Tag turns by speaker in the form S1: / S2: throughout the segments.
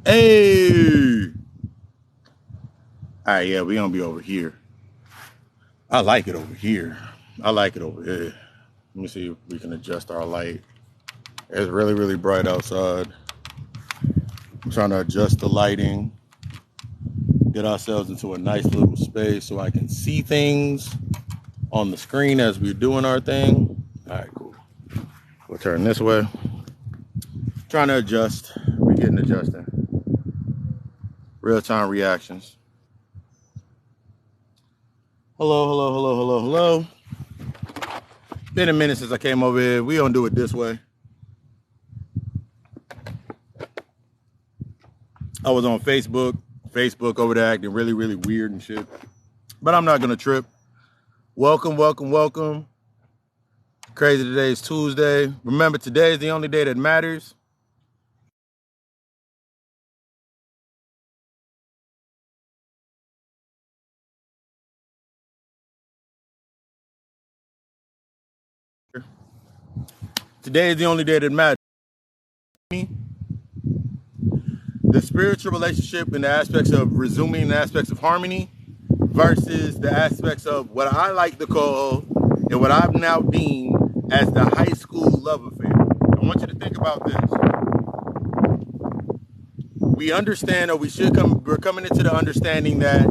S1: Hey! All right, yeah, we're going to be over here. I like it over here. I like it over here. Let me see if we can adjust our light. It's really, really bright outside. I'm trying to adjust the lighting. Get ourselves into a nice little space so I can see things on the screen as we're doing our thing. All right, cool. We'll turn this way. Trying to adjust. We're getting adjusting. Real-time reactions. Hello. Been a minute since I came over here. We don't do it this way. I was on Facebook over there acting really, really weird and shit. But I'm not gonna trip. Welcome. Crazy today is Tuesday. Remember, today is the only day that matters. Today is the only day that matters. The spiritual relationship and the aspects of resuming the aspects of harmony versus the aspects of what I like to call and what I've now deemed as the high school love affair. I want you to think about this. We understand, or we're coming into the understanding that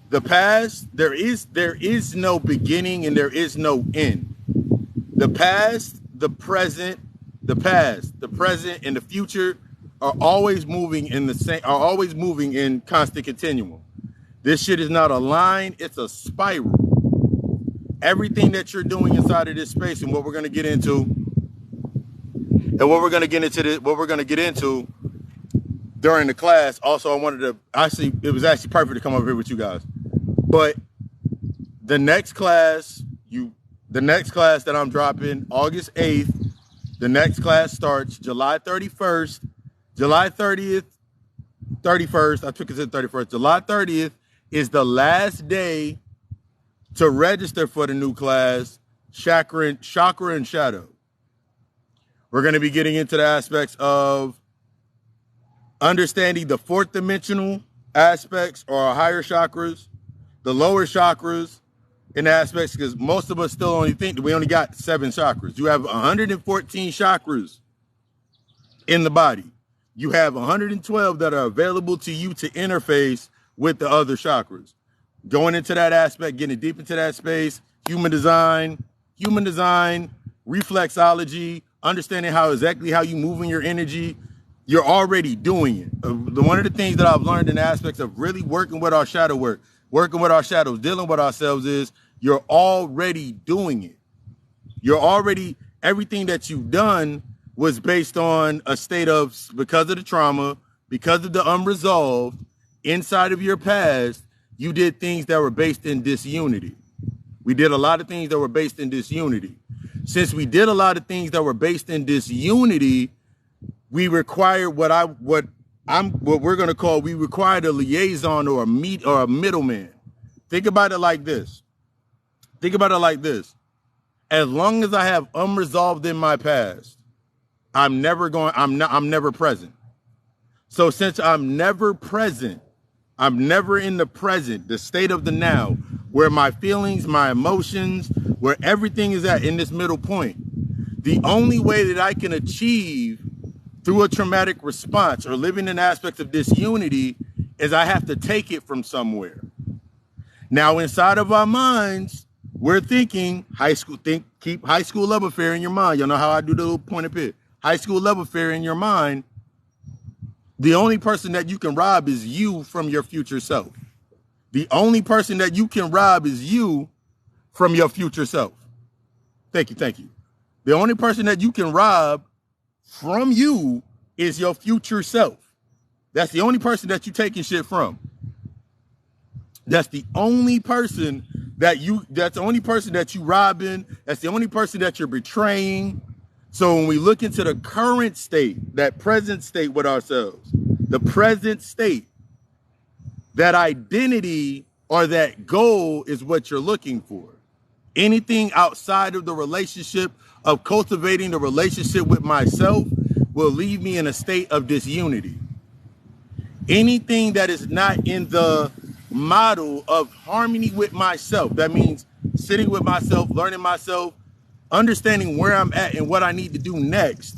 S1: the past, there is no beginning and there is no end. The past, the present, and the future are always moving in constant continuum. This shit is not a line, it's a spiral. Everything that you're doing inside of this space and what we're going to get into during the class. Also, it was actually perfect to come over here with you guys. But the next class that I'm dropping, August 8th, the next class starts July 31st, July 30th, 31st. I took it to the 31st. July 30th is the last day to register for the new class, Chakra and Shadow. We're going to be getting into the aspects of understanding the fourth dimensional aspects or higher chakras, the lower chakras in aspects, because most of us still only think that we only got 7 chakras. You have 114 chakras in the body. You have 112 that are available to you to interface with the other chakras. Going into that aspect, getting deep into that space, human design, reflexology, understanding exactly how you move in your energy. You're already doing it. One of the things that I've learned in aspects of really working with our shadow work, working with our shadows, dealing with ourselves is you're already doing it. Everything that you've done was based on a state of, because of the trauma, because of the unresolved inside of your past, you did things that were based in disunity. We did a lot of things that were based in disunity. Since we did a lot of things that were based in disunity, we required we required a liaison or a middleman. Think about it like this. As long as I have unresolved in my past, I'm never present. So since I'm never present, I'm never in the present, the state of the now, where my feelings, my emotions, where everything is at in this middle point. The only way that I can achieve through a traumatic response or living in aspects of disunity is I have to take it from somewhere. Now, inside of our minds, we're thinking keep high school love affair in your mind. You know how I do the little point of pit. High school love affair in your mind. The only person that you can rob is you from your future self. The only person that you can rob is you from your future self. Thank you. The only person that you can rob from you is your future self. That's the only person that you taking shit from. That's the only person that you robbing. That's the only person that you're betraying. So when we look into the current state, that present state with ourselves, the present state, that identity or that goal is what you're looking for. Anything outside of the relationship of cultivating the relationship with myself, will leave me in a state of disunity. Anything that is not in the model of harmony with myself, that means sitting with myself, learning myself, understanding where I'm at and what I need to do next,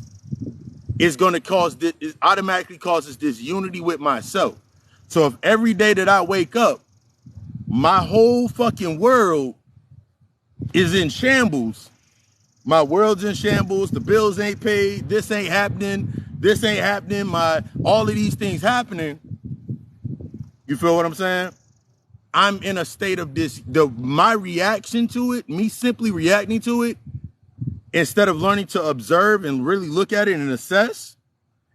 S1: is going to cause this, it automatically causes disunity with myself. So if every day that I wake up, my whole fucking world is in shambles, my world's in shambles, the bills ain't paid, this ain't happening, all of these things happening, you feel what I'm saying? I'm in a state of my reaction to it, me simply reacting to it, instead of learning to observe and really look at it and assess,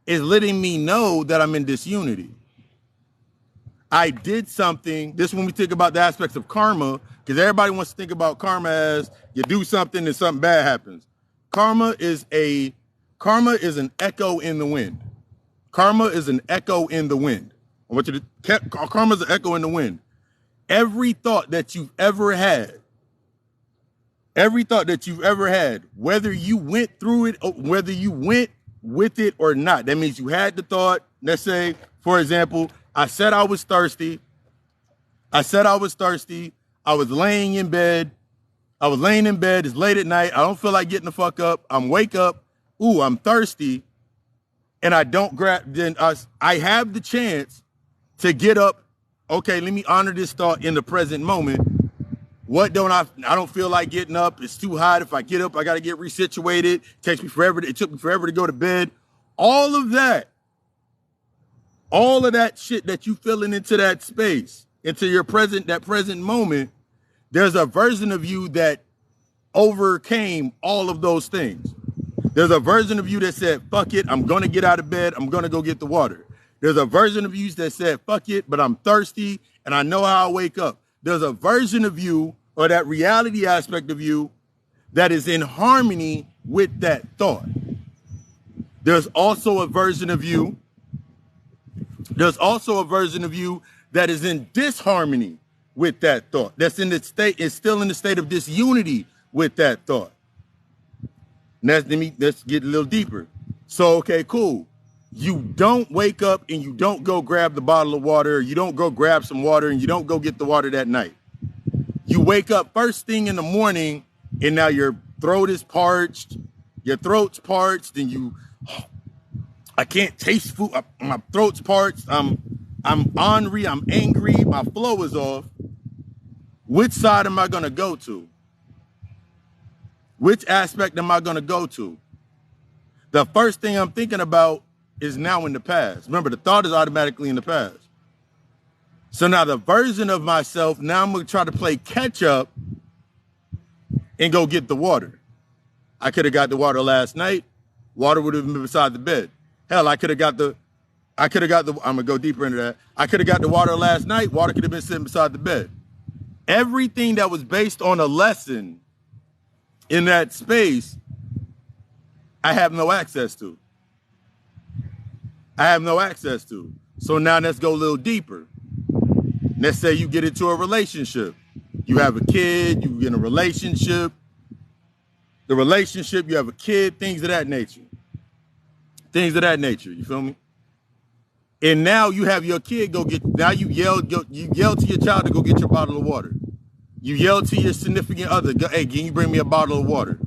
S1: is letting me know that I'm in disunity. I did something. This is when we think about the aspects of karma, because everybody wants to think about karma as you do something and something bad happens. Karma is an echo in the wind. Karma is an echo in the wind. I want you to, karma is an echo in the wind. Every thought that you've ever had, whether you went through it, or whether you went with it or not, that means you had the thought. Let's say, for example, I said I was thirsty. I was laying in bed. It's late at night. I don't feel like getting the fuck up. Wake up. Ooh, I'm thirsty. And I don't grab, then I have the chance to get up. Okay, let me honor this thought in the present moment. I don't feel like getting up. It's too hot. If I get up, I got to get resituated. It took me forever to go to bed. All of that shit that you feeling into that space, into your present moment, there's a version of you that overcame all of those things. There's a version of you that said, fuck it, I'm going to get out of bed. I'm going to go get the water. There's a version of you that said, fuck it, but I'm thirsty and I know how I wake up. There's a version of you, or that reality aspect of you, that is in harmony with that thought. There's also a version of you that is in disharmony with that thought. Is still in the state of disunity with that thought. Let's get a little deeper. So, okay, cool. You don't wake up and you don't go grab the bottle of water, or you don't go grab some water and you don't go get the water that night. You wake up first thing in the morning and now your throat is parched, and I can't taste food. My throat's parched. I'm ornery. I'm angry. My flow is off. Which side am I going to go to? Which aspect am I going to go to? The first thing I'm thinking about is now in the past. Remember, the thought is automatically in the past. So now the version of myself, now I'm going to try to play catch up and go get the water. I could have got the water last night. Water would have been beside the bed. Hell, I'm going to go deeper into that. I could have got the water last night. Water could have been sitting beside the bed. Everything that was based on a lesson in that space, I have no access to. So now let's go a little deeper. Let's say you get into a relationship. You have a kid, you get in a relationship. You have a kid, things of that nature. You feel me? And now you have your kid you yell to your child to go get your bottle of water. You yell to your significant other, hey, can you bring me a bottle of water?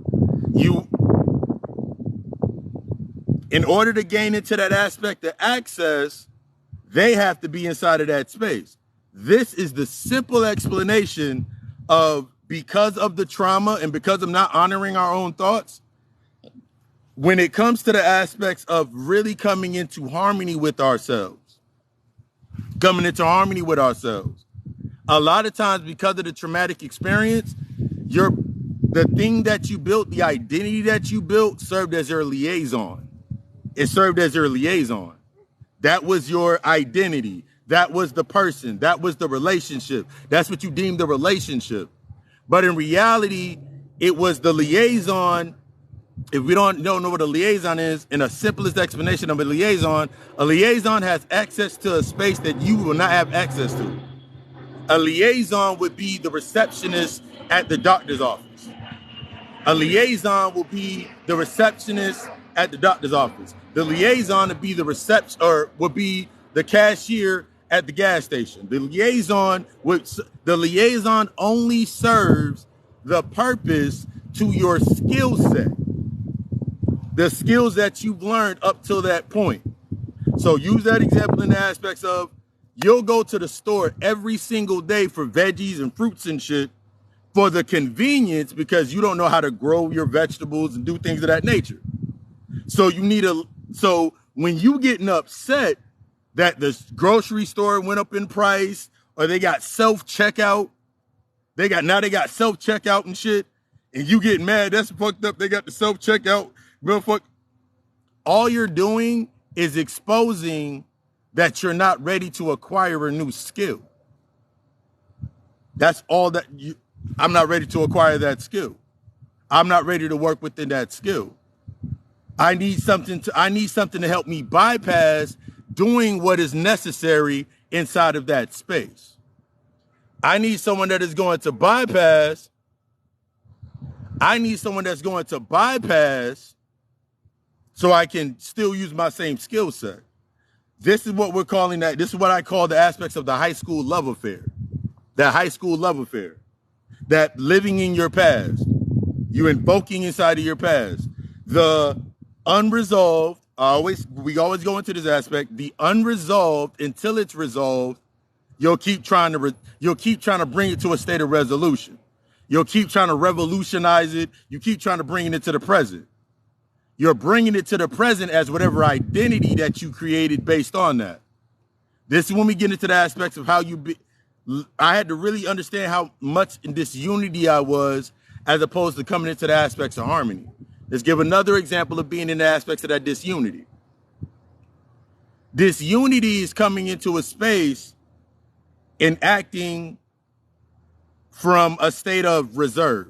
S1: In order to gain into that aspect of access, they have to be inside of that space. This is the simple explanation of, because of the trauma and because of not honoring our own thoughts, when it comes to the aspects of really coming into harmony with ourselves, a lot of times because of the traumatic experience, the thing that you built, the identity that you built, served as your liaison. That was your identity. That was the person. That was the relationship. That's what you deemed the relationship. But in reality, it was the liaison. If we don't know what a liaison is, in a simplest explanation of a liaison has access to a space that you will not have access to. A liaison would be the receptionist at the doctor's office. A liaison will be the receptionist at the doctor's office. The liaison would be the reception, or would be the cashier at the gas station. The liaison only serves the purpose to your skill set, the skills that you've learned up till that point. So use that example in the aspects of, you'll go to the store every single day for veggies and fruits and shit for the convenience, because you don't know how to grow your vegetables and do things of that nature. So so when you getting upset that the grocery store went up in price, or they got self-checkout, they got self-checkout and shit, and you get mad, that's fucked up, they got the self-checkout, real fuck. All you're doing is exposing that you're not ready to acquire a new skill. That's all that I'm not ready to acquire that skill. I'm not ready to work within that skill. I need something to help me bypass doing what is necessary inside of that space. I need someone that is going to bypass. So I can still use my same skill set. This is what we're calling that. This is what I call the aspects of the high school love affair. That high school love affair. That living in your past. You invoking inside of your past. The unresolved, we always go into this aspect, the unresolved, until it's resolved, you'll keep trying to bring it to a state of resolution. You'll keep trying to revolutionize it. You keep trying to bring it to the present. You're bringing it to the present as whatever identity that you created based on that. This is when we get into the aspects of how I had to really understand how much in disunity I was, as opposed to coming into the aspects of harmony. Let's give another example of being in the aspects of that disunity. Disunity is coming into a space and acting from a state of reserve.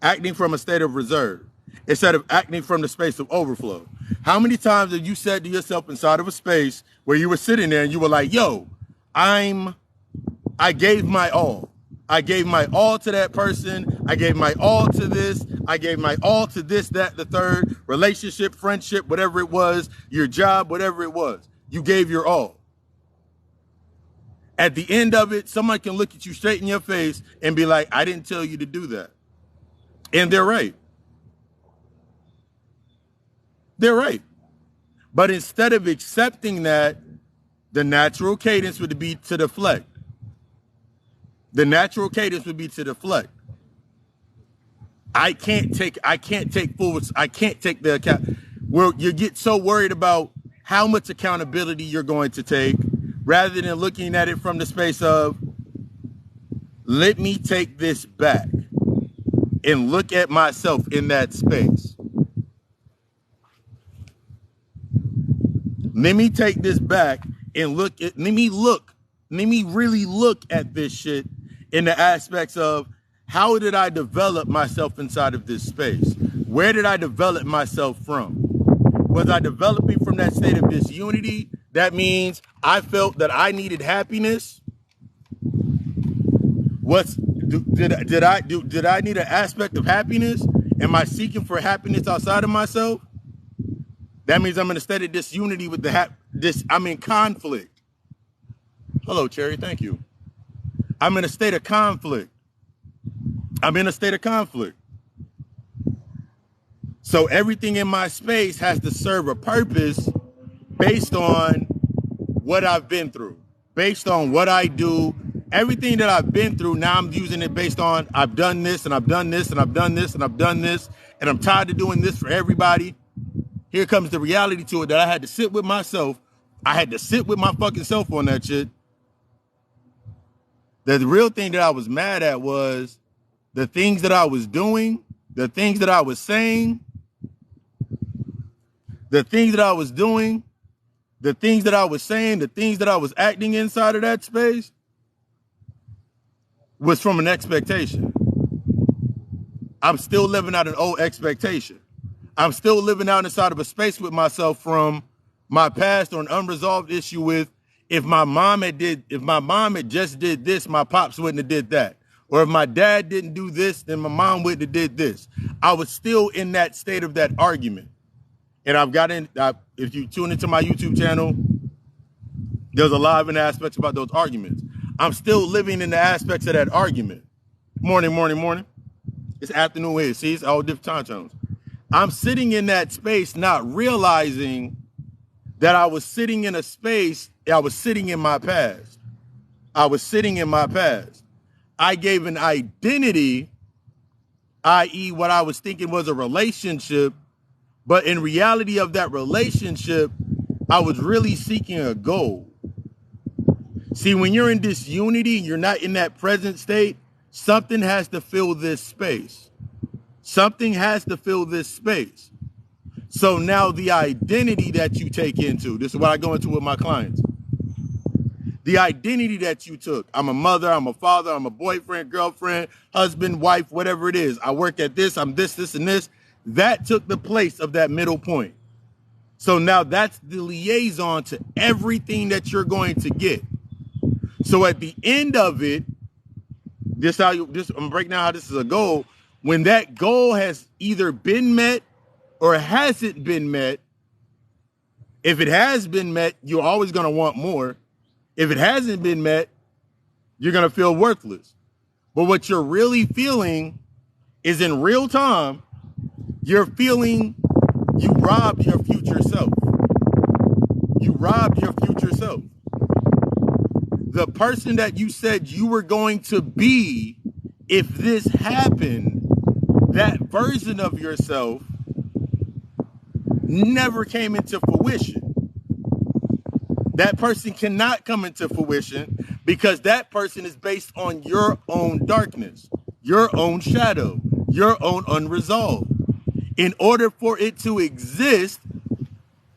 S1: Acting from a state of reserve instead of acting from the space of overflow. How many times have you said to yourself inside of a space where you were sitting there and you were like, yo, I gave my all. I gave my all to that person. I gave my all to this. I gave my all to this, that, the third, relationship, friendship, whatever it was, your job, whatever it was. You gave your all. At the end of it, someone can look at you straight in your face and be like, I didn't tell you to do that. And they're right. They're right. But instead of accepting that, the natural cadence would be to deflect. The natural cadence would be to deflect. I can't take the account. Well, you get so worried about how much accountability you're going to take, rather than looking at it from the space of, let me take this back and look at myself in that space. Let me take this back and let me really look at this shit in the aspects of, how did I develop myself inside of this space? Where did I develop myself from? Was I developing from that state of disunity? That means I felt that I needed happiness. Did I need an aspect of happiness? Am I seeking for happiness outside of myself? That means I'm in a state of disunity with I'm in conflict. Hello, Cherry. Thank you. I'm in a state of conflict. So everything in my space has to serve a purpose based on what I've been through, based on what I do. Everything that I've been through, now I'm using it based on, I've done this and I've done this and I've done this and I've done this, and I'm tired of doing this for everybody. Here comes the reality to it, that I had to sit with myself. I had to sit with my fucking self on that shit. The real thing that I was mad at was the things that I was doing, the things that I was saying, the things that I was doing, the things that I was saying, the things that I was acting inside of that space was from an expectation. I'm still living out an old expectation. I'm still living out inside of a space with myself from my past, or an unresolved issue with, if my mom had just did this, my pops wouldn't have did that. Or if my dad didn't do this, then my mom wouldn't have did this. I was still in that state of that argument. And I've gotten, if you tune into my YouTube channel, there's a lot of aspects about those arguments. I'm still living in the aspects of that argument. Morning, morning, morning. It's afternoon here. See, it's all different time zones. I'm sitting in that space, not realizing that I was sitting in a space, I was sitting in my past. I was sitting in my past. I gave an identity, i.e. what I was thinking was a relationship, but in reality of that relationship, I was really seeking a goal. See, when you're in disunity, you're not in that present state, something has to fill this space. Something has to fill this space. So now the identity that you take into, this is what I go into with my clients. The identity that you took. I'm a mother, I'm a father, I'm a boyfriend, girlfriend, husband, wife, whatever it is. I work at this, I'm this, this, and this. That took the place of that middle point. So now that's the liaison to everything that you're going to get. So at the end of it, I'm breaking down how this is a goal. When that goal has either been met or hasn't been met, if it has been met, you're always going to want more. If it hasn't been met, you're going to feel worthless. But what you're really feeling is in real time, you're feeling you robbed your future self. You robbed your future self. The person that you said you were going to be, if this happened, that version of yourself never came into fruition. That person cannot come into fruition because that person is based on your own darkness, your own shadow, your own unresolved. In order for it to exist,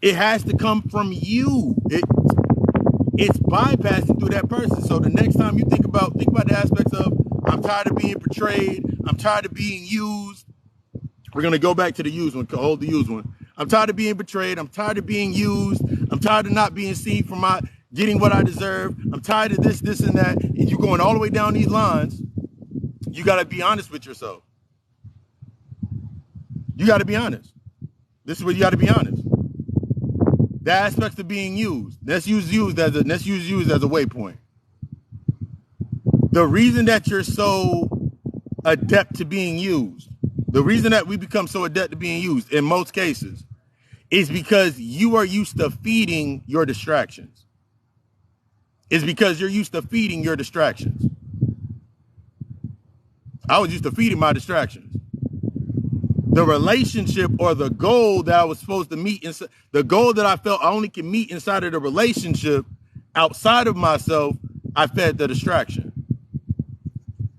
S1: it has to come from you. It's bypassing through that person. So the next time you think about the aspects of, I'm tired of being portrayed, I'm tired of being used. We're going to go back to the used one, hold the used one. I'm tired of being betrayed. I'm tired of being used. I'm tired of not being seen for my getting what I deserve. I'm tired of this, this, and that. And you're going all the way down these lines. You got to be honest with yourself. You got to be honest. This is where you got to be honest. The aspects of being used. Let's use used as a waypoint. The reason that you're so adept to being used, the reason that we become so adept to being used in most cases is because you are used to feeding your distractions. It's because you're used to feeding your distractions. I was used to feeding my distractions. The relationship or the goal that I was supposed to meet, the goal that I felt I only can meet inside of the relationship, outside of myself, I fed the distraction.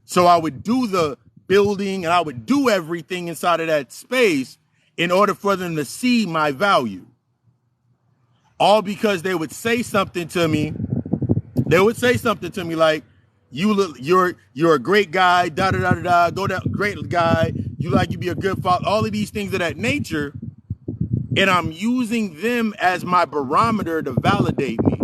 S1: So I would do the building and I would do everything inside of that space in order for them to see my value. All because they would say something to me. They would say something to me like, you're a great guy, da da da da da, go down, great guy, you be a good father, all of these things of that nature. And I'm using them as my barometer to validate me.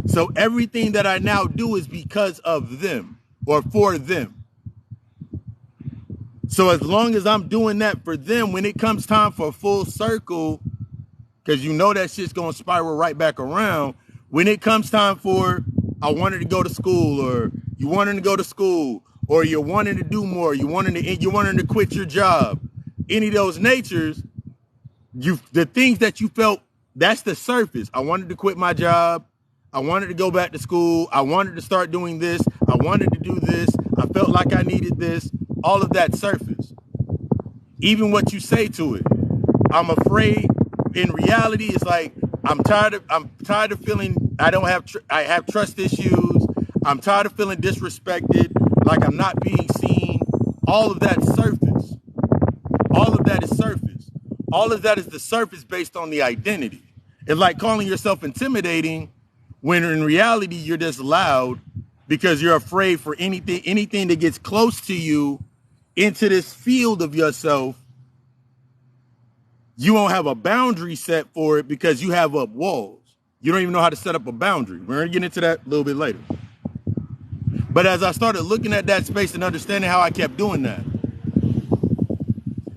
S1: So everything that I now do is because of them or for them. So as long as I'm doing that for them, when it comes time for a full circle, because you know that shit's going to spiral right back around. When it comes time for, I wanted to go to school, or you wanted to go to school, or you're wanting to do more, you wanted to quit your job, any of those natures, the things that you felt, that's the surface. I wanted to quit my job. I wanted to go back to school. I wanted to start doing this. I wanted to do this. I felt like I needed this. All of that surface. Even what you say to it. I'm afraid. In reality, it's like I'm tired of feeling I have trust issues. I'm tired of feeling disrespected, like I'm not being seen. All of that surface. All of that is surface. All of that is the surface based on the identity. It's like calling yourself intimidating when in reality you're just loud because you're afraid for anything that gets close to you into this field of yourself. You won't have a boundary set for it because you have up walls. You don't even know how to set up a boundary. We're going to get into that a little bit later. But as I started looking at that space and understanding how I kept doing that,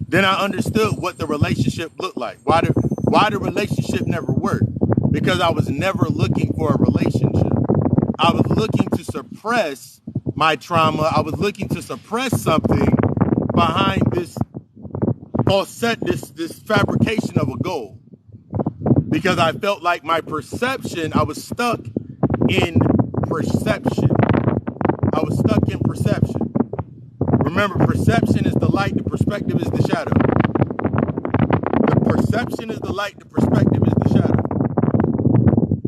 S1: Then I understood what the relationship looked like. Why the relationship never worked. Because I was never looking for a relationship. I was looking to suppress my trauma. I was looking to suppress something behind this fabrication of a goal. Because I felt like my perception, I was stuck in perception. I was stuck in perception. Remember, perception is the light, the perspective is the shadow. The perception is the light, the perspective is the shadow.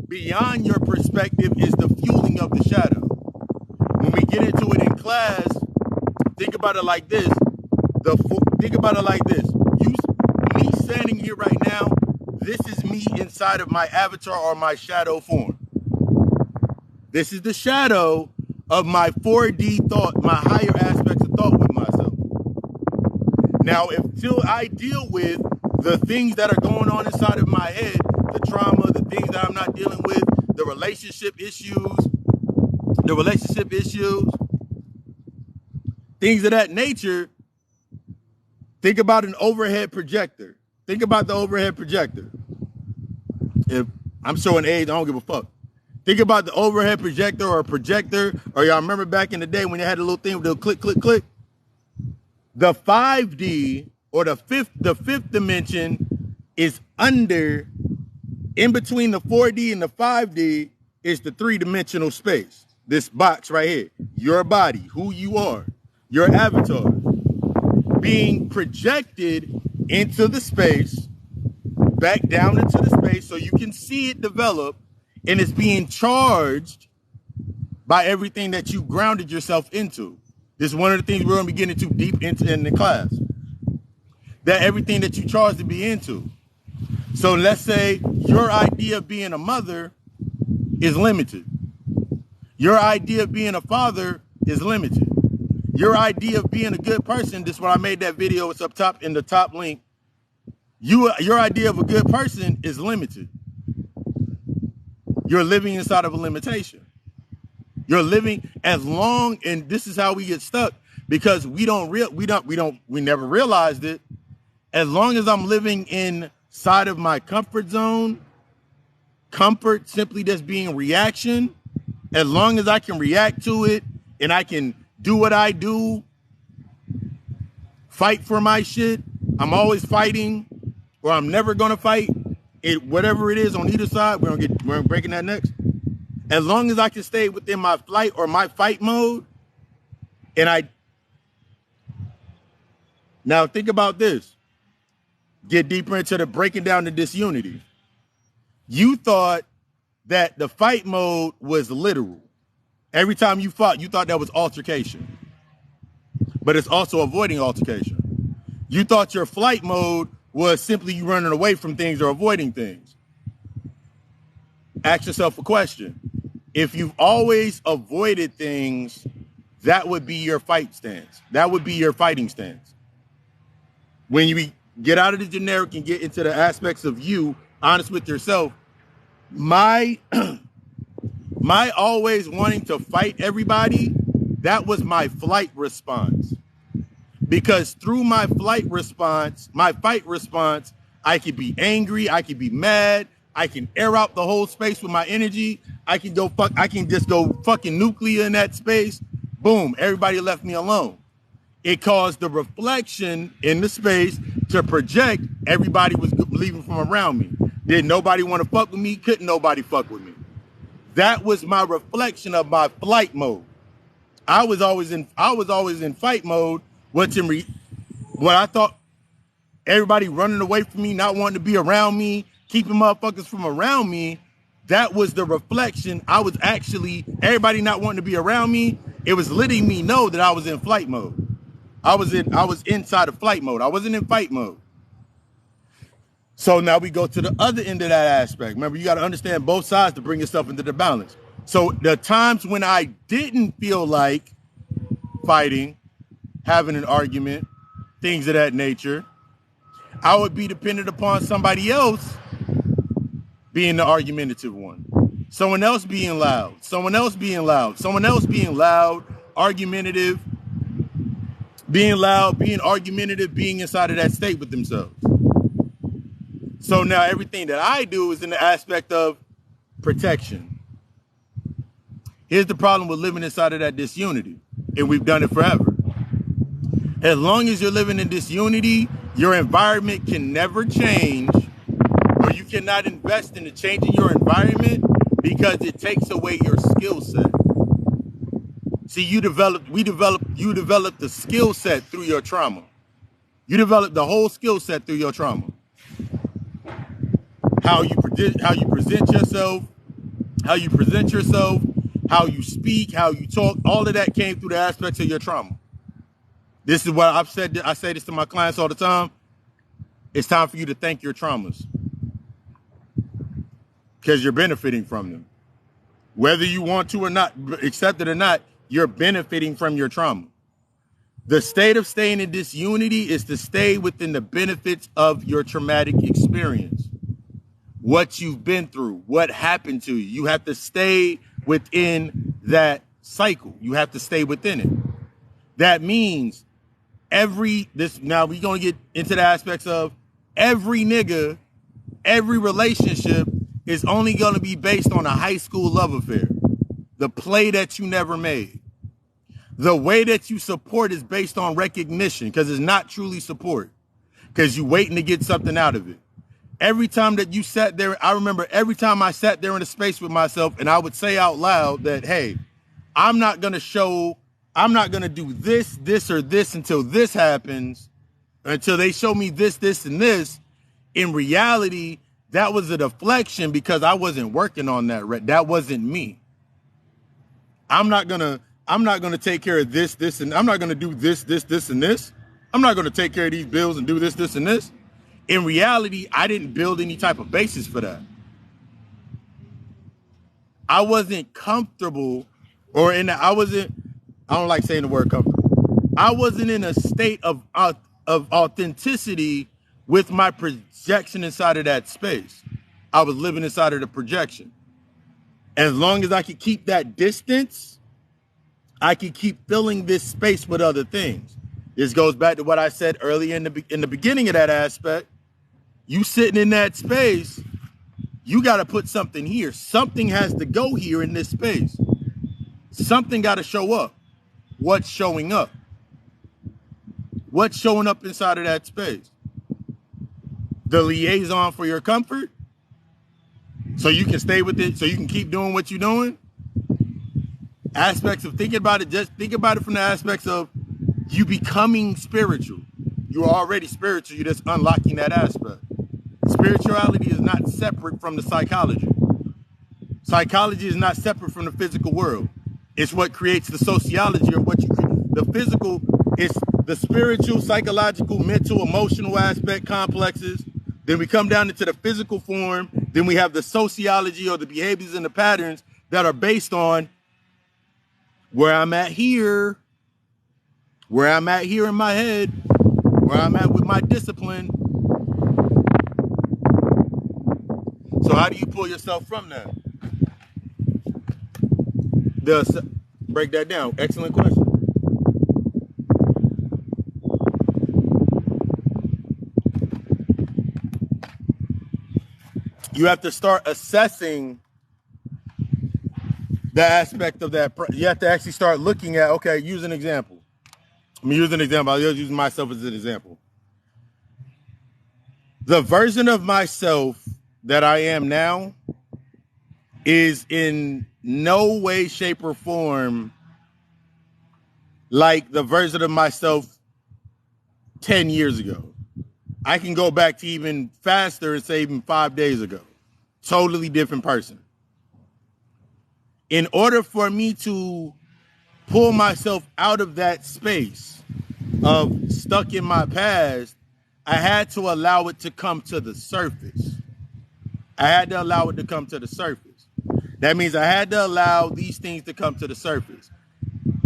S1: Beyond your perspective is the fueling of the shadow. When we get into it in class, think about it like this. Think about it like this. Me standing here right now, this is me inside of my avatar or my shadow form. This is the shadow of my 4D thought, my higher aspects of thought with myself. Now, until I deal with the things that are going on inside of my head, the trauma, the things that I'm not dealing with, the relationship issues, things of that nature, think about an overhead projector. Think about the overhead projector. If I'm showing age, I don't give a fuck. Think about the overhead projector or a projector, or y'all remember back in the day when they had a little thing with the click, click, click? The 5D or the fifth dimension is under, in between the 4D and the 5D is the 3-dimensional space. This box right here, your body, who you are, your avatar, being projected into the space, back down into the space so you can see it develop, and it's being charged by everything that you grounded yourself into. This is one of the things we're going to be getting into deep into in the class. That everything that you charged to be into. So let's say your idea of being a mother is limited. Your idea of being a father is limited. Your idea of being a good person, this is when I made that video, it's up top in the top link. Your idea of a good person is limited. You're living inside of a limitation. You're living as long, and this is how we get stuck, because we never realized it. As long as I'm living inside of my comfort zone, comfort simply just being reaction, as long as I can react to it and I can do what I do, fight for my shit, I'm always fighting, or I'm never gonna fight it, whatever it is on either side. We're breaking that next. As long as I can stay within my flight or my fight mode, and now think about this. Get deeper into the breaking down the disunity. You thought that the fight mode was literal. Every time you fought, you thought that was altercation. But it's also avoiding altercation. You thought your flight mode was simply you running away from things or avoiding things. Ask yourself a question. If you've always avoided things, that would be your fight stance. That would be your fighting stance. When you get out of the generic and get into the aspects of you, honest with yourself, my always wanting to fight everybody, that was my flight response. Because through my fight response, I could be angry, I could be mad, I can air out the whole space with my energy. I can just go fucking nuclear in that space. Boom, everybody left me alone. It caused the reflection in the space to project. Everybody was leaving from around me. Did nobody want to fuck with me? Couldn't nobody fuck with me. That was my reflection of my flight mode. I was always in fight mode. What I thought, everybody running away from me, not wanting to be around me, keeping motherfuckers from around me, that was the reflection. I was actually, everybody not wanting to be around me, it was letting me know that I was in flight mode. I was inside of flight mode. I wasn't in fight mode. So now we go to the other end of that aspect. Remember, you got to understand both sides to bring yourself into the balance. So the times when I didn't feel like fighting, having an argument, things of that nature, I would be dependent upon somebody else being the argumentative one. Someone else being loud, argumentative, being loud, being argumentative, being inside of that state with themselves. So now everything that I do is in the aspect of protection. Here's the problem with living inside of that disunity, and we've done it forever. As long as you're living in disunity, your environment can never change, or you cannot invest in the changing your environment because it takes away your skill set. See, you develop the skill set through your trauma. You develop the whole skill set through your trauma. How you present yourself, how you speak, how you talk, all of that came through the aspects of your trauma. This is what I've said. I say this to my clients all the time. It's time for you to thank your traumas because you're benefiting from them. Whether you want to or not, accept it or not, you're benefiting from your trauma. The state of staying in disunity is to stay within the benefits of your traumatic experience. What you've been through, what happened to you. You have to stay within that cycle. You have to stay within it. That means now we're going to get into the aspects of every nigga, every relationship is only going to be based on a high school love affair. The play that you never made. The way that you support is based on recognition because it's not truly support because you're waiting to get something out of it. Every time that you sat there, I remember every time I sat there in a space with myself and I would say out loud that, hey, I'm not going to do this, or this until this happens, until they show me this, and this. In reality, that was a deflection because I wasn't working on that. That wasn't me. I'm not going to take care of this, and I'm not going to do this, and this. I'm not going to take care of these bills and do this, and this. In reality, I didn't build any type of basis for that. I wasn't comfortable I don't like saying the word comfortable. I wasn't in a state of authenticity with my projection inside of that space. I was living inside of the projection. As long as I could keep that distance, I could keep filling this space with other things. This goes back to what I said earlier in the beginning of that aspect. You sitting in that space, you got to put something here. Something has to go here in this space. Something got to show up. What's showing up? What's showing up inside of that space? The liaison for your comfort? So you can stay with it, so you can keep doing what you're doing? Aspects of thinking about it, just think about it from the aspects of you becoming spiritual. You're already spiritual, you're just unlocking that aspect. Spirituality is not separate from the psychology. Psychology is not separate from the physical world. It's what creates the sociology of what you create. The physical is the spiritual, psychological, mental, emotional aspect complexes. Then we come down into the physical form. Then we have the sociology or the behaviors and the patterns that are based on where I'm at here in my head, where I'm at with my discipline. So how do you pull yourself from that? Break that down. Excellent question. You have to start assessing the aspect of that. You have to actually start looking at, okay, use an example. I'm using an example. I'll use myself as an example. The version of myself that I am now is in no way, shape, or form like the version of myself 10 years ago. I can go back to even faster and say even 5 days ago. Totally different person. In order for me to pull myself out of that space of stuck in my past, I had to allow it to come to the surface. That means I had to allow these things to come to the surface.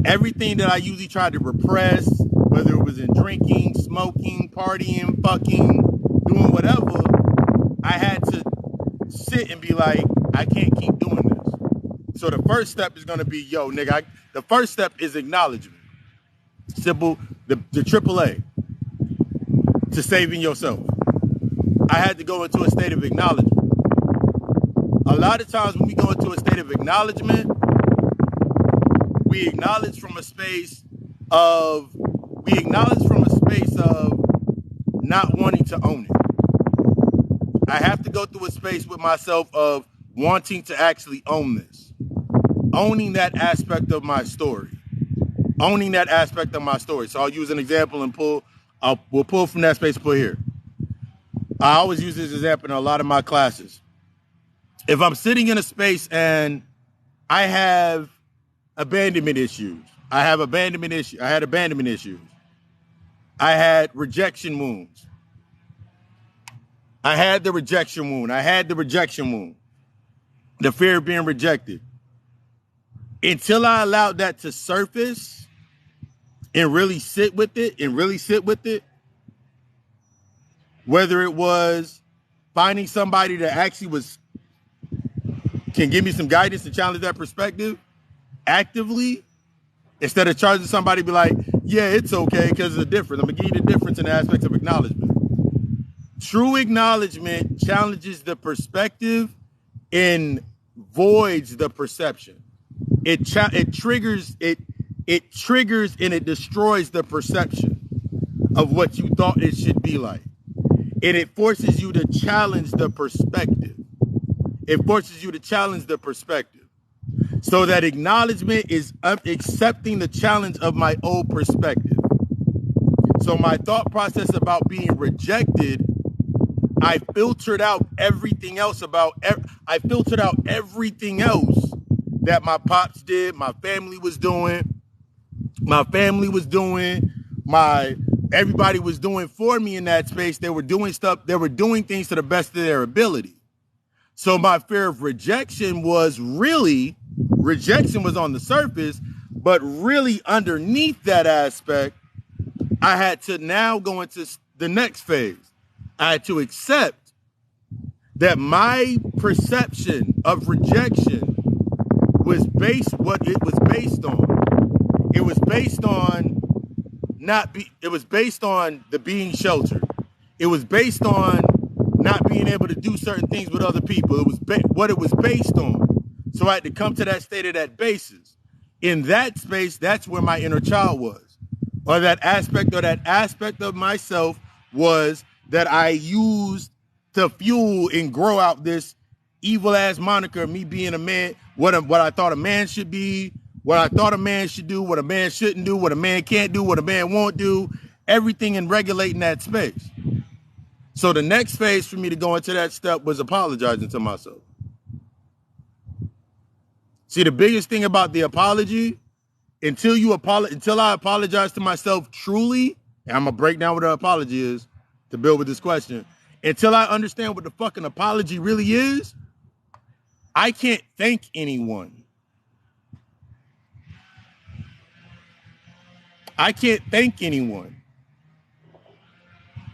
S1: Everything that I usually tried to repress, whether it was in drinking, smoking, partying, fucking, doing whatever, I had to sit and be like, I can't keep doing this. So the first step is going to be, yo, nigga, the first step is acknowledgement. Simple. the AAA to saving yourself. I had to go into a state of acknowledgement. A lot of times when we go into a state of acknowledgement, we acknowledge from a space of not wanting to own it. I have to go through a space with myself of wanting to actually own this. Owning that aspect of my story. So I'll use an example and we'll pull from that space, put here. I always use this example in a lot of my classes. If I'm sitting in a space and I have abandonment issues, I had abandonment issues. I had rejection wounds. I had the rejection wound. The fear of being rejected. Until I allowed that to surface and really sit with it, whether it was finding somebody that actually can give me some guidance to challenge that perspective actively, instead of charging somebody to be like, yeah, it's okay because it's different. I'm going to give you the difference in the aspects of acknowledgement. True acknowledgement challenges the perspective and voids the perception. It triggers and it destroys the perception of what you thought it should be like. And it forces you to challenge the perspective. So that acknowledgement is accepting the challenge of my old perspective. So my thought process about being rejected, I filtered out everything else that my pops did, my family was doing, everybody was doing for me in that space. They were doing things to the best of their ability. So my fear of rejection was on the surface, but really underneath that aspect, I had to now go into the next phase. I had to accept that my perception of rejection was based on. It was based on the being sheltered. It was based on not being able to do certain things with other people. It was what it was based on. So I had to come to that state of that basis. In that space, that's where my inner child was. Or that aspect of myself was that I used to fuel and grow out this evil ass moniker of me being a man, what I thought a man should be, what I thought a man should do, what a man shouldn't do, what a man can't do, what a man won't do, everything in regulating that space. So the next phase for me to go into that step was apologizing to myself. See, the biggest thing about the apology, until I apologize to myself truly, and I'm going to break down what an apology is to build with this question, until I understand what the fucking apology really is, I can't thank anyone.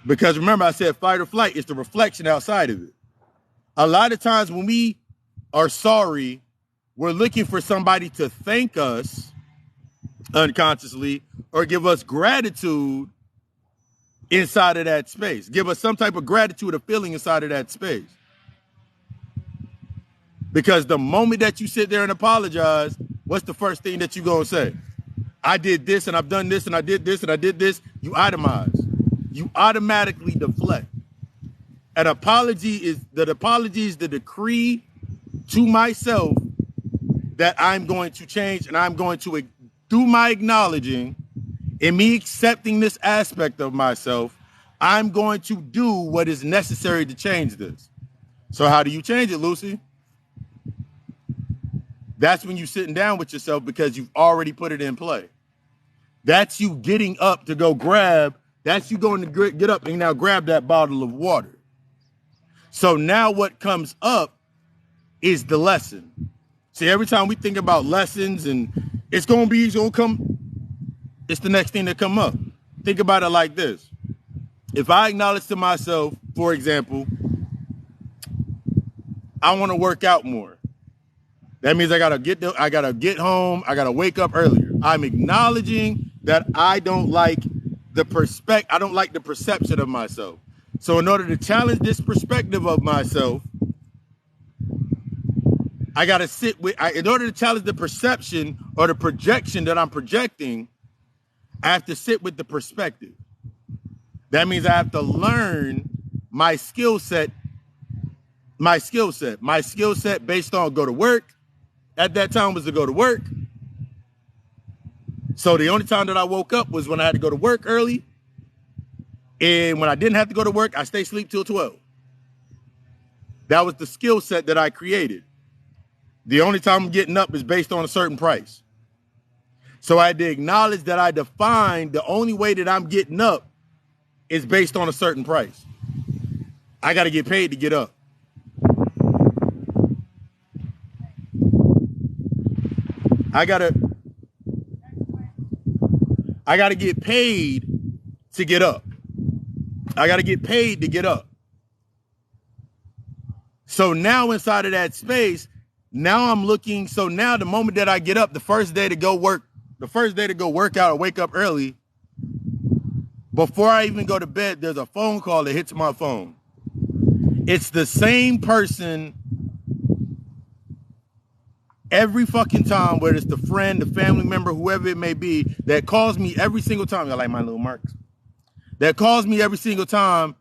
S1: Because remember, I said fight or flight is the reflection outside of it. A lot of times when we are sorry, we're looking for somebody to thank us unconsciously or give us gratitude inside of that space. Give us some type of gratitude or feeling inside of that space. Because the moment that you sit there and apologize, what's the first thing that you're going to say? I did this and I've done this and I did this and I did this. You itemize. You automatically deflect. An apology is the decree to myself that I'm going to change, and I'm going to, through my acknowledging and me accepting this aspect of myself, I'm going to do what is necessary to change this. So how do you change it, Lucy? That's when you're sitting down with yourself because you've already put it in play. That's you getting up to go grab. That's you going to get up and now grab that bottle of water. So now what comes up is the lesson. See, every time we think about lessons and it's the next thing that come up. Think about it like this. If I acknowledge to myself, for example, I want to work out more. That means I gotta get home. I gotta wake up earlier. I'm acknowledging that I don't like I don't like the perception of myself. So in order to challenge this perspective of myself, I got to sit with, in order to challenge the perception or the projection that I'm projecting, I have to sit with the perspective. That means I have to learn my skill set based on go to work. At that time was to go to work. So the only time that I woke up was when I had to go to work early. And when I didn't have to go to work, I stayed asleep till 12. That was the skill set that I created. The only time I'm getting up is based on a certain price. So I had to acknowledge that I defined the only way that I'm getting up is based on a certain price. I got to get paid to get up. I got to get paid to get up. I got to get paid to get up. So now inside of that space, now I'm looking. So now the moment that I get up, the first day to go work out or wake up early, before I even go to bed, there's a phone call that hits my phone. It's the same person every fucking time, whether it's the friend, the family member, whoever it may be, that calls me every single time. I like my little marks. That calls me every single time,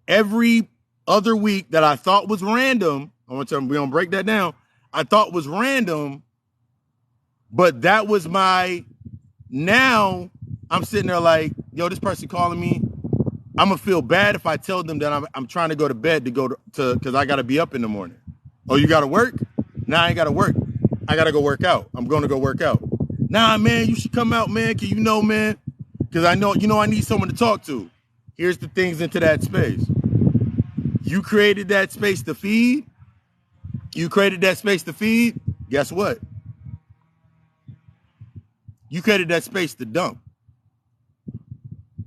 S1: every other week that I thought was random. I want to tell them, we don't break that down. I thought was random, but that was now I'm sitting there like, yo, this person calling me. I'm gonna feel bad if I tell them that I'm trying to go to bed because I gotta be up in the morning. Oh, you gotta work? Nah, I ain't gotta work. I gotta go work out. I'm gonna go work out. Nah, man, you should come out, man. Cause man, because I know I need someone to talk to. Here's the things into that space. You created that space to feed. Guess what? You created that space to dump.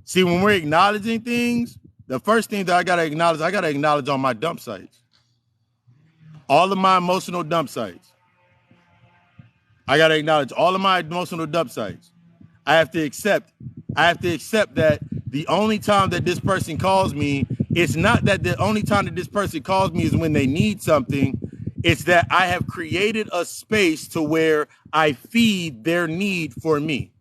S1: See, when we're acknowledging things, the first thing that I got to acknowledge all my dump sites. All of my emotional dump sites. I got to acknowledge all of my emotional dump sites. I have to accept that the only time that this person calls me, it's not that the only time that this person calls me is when they need something. It's that I have created a space to where I feed their need for me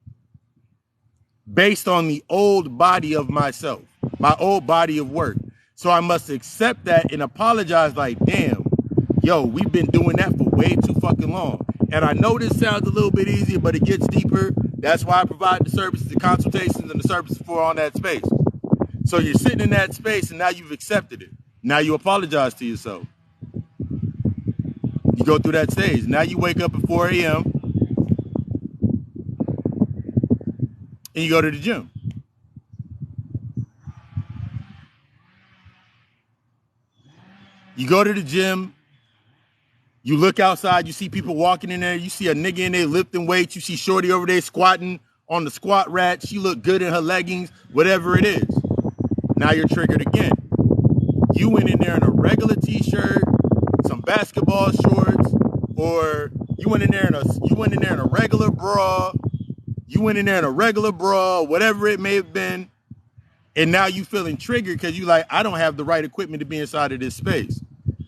S1: based on the old body of myself, my old body of work. So I must accept that and apologize like, damn, yo, we've been doing that for way too fucking long. And I know this sounds a little bit easier, but it gets deeper. That's why I provide the services, the consultations, and the services for on that space. So you're sitting in that space and now you've accepted it. Now you apologize to yourself. You go through that stage. Now you wake up at 4 a.m. and you go to the gym. You go to the gym. You look outside. You see people walking in there. You see a nigga in there lifting weights. You see shorty over there squatting on the squat rack. She look good in her leggings, whatever it is. Now you're triggered again. You went in there in a regular t-shirt, some basketball shorts, or you went in there in a regular bra. You went in there in a regular bra, whatever it may have been. And now you feeling triggered because you like, I don't have the right equipment to be inside of this space.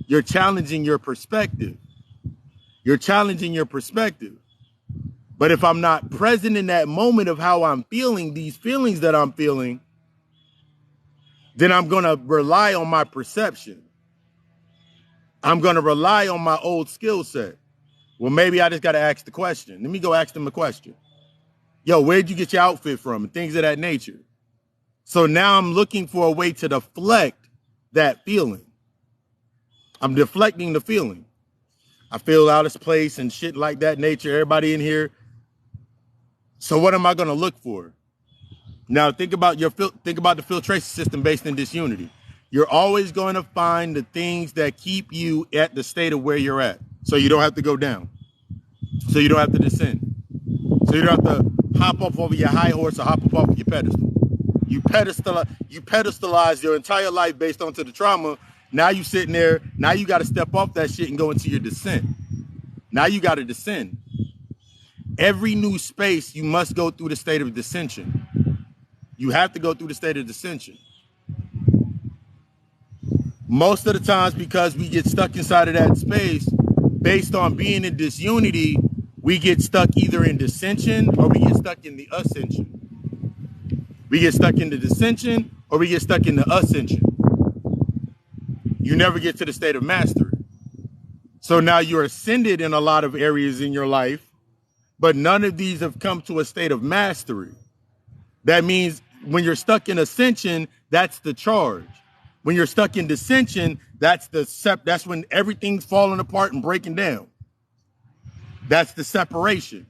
S1: You're challenging your perspective. But if I'm not present in that moment of how I'm feeling, these feelings that I'm feeling, then I'm going to rely on my perception. I'm going to rely on my old skill set. Well, maybe I just got to ask the question. Let me go ask them a question. Yo, where'd you get your outfit from? And things of that nature. So now I'm looking for a way to deflect that feeling. I'm deflecting the feeling. I feel out of place and shit like that nature. Everybody in here. So what am I going to look for? Now think about the filtration system based in disunity. You're always going to find the things that keep you at the state of where you're at. So you don't have to go down. So you don't have to descend. So you don't have to hop up over your high horse or hop up off of your pedestal. You pedestalize your entire life based onto the trauma. Now you sitting there. Now you got to step off that shit and go into your descent. Now you got to descend. Every new space, you must go through the state of dissension. You have to go through the state of dissension. Most of the times, because we get stuck inside of that space, based on being in disunity, we get stuck either in dissension or we get stuck in the ascension. We get stuck in the dissension or we get stuck in the ascension. You never get to the state of mastery. So now you're ascended in a lot of areas in your life, but none of these have come to a state of mastery. That means when you're stuck in ascension, that's the charge. When you're stuck in dissension, that's when everything's falling apart and breaking down. That's the separation.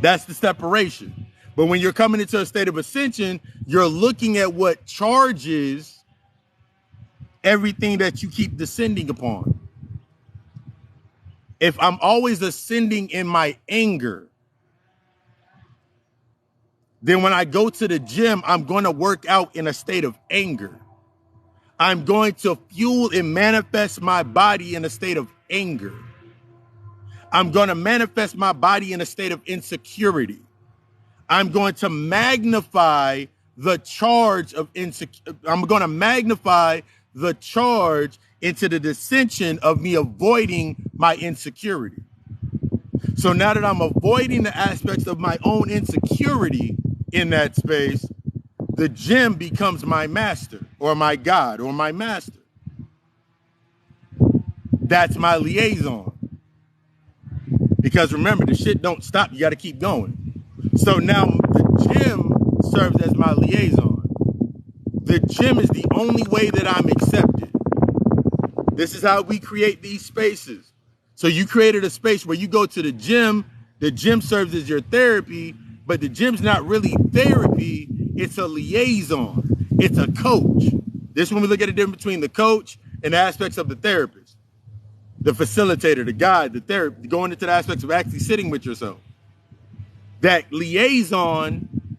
S1: That's the separation. But when you're coming into a state of ascension, you're looking at what charges everything that you keep descending upon. If I'm always ascending in my anger, then when I go to the gym, I'm going to work out in a state of anger. I'm going to fuel and manifest my body in a state of anger. I'm going to manifest my body in a state of insecurity. I'm going to magnify the charge of insecurity. I'm going to magnify the charge into the dissension of me avoiding my insecurity. So now that I'm avoiding the aspects of my own insecurity in that space, the gym becomes my master or my God or my master. That's my liaison. Because remember, the shit don't stop. You got to keep going. So now the gym serves as my liaison. The gym is the only way that I'm accepted. This is how we create these spaces. So you created a space where you go to the gym serves as your therapy, but the gym's not really therapy, it's a liaison. It's a coach. This is when we look at the difference between the coach and the aspects of the therapist. The facilitator, the guide, the therapist, going into the aspects of actually sitting with yourself. That liaison,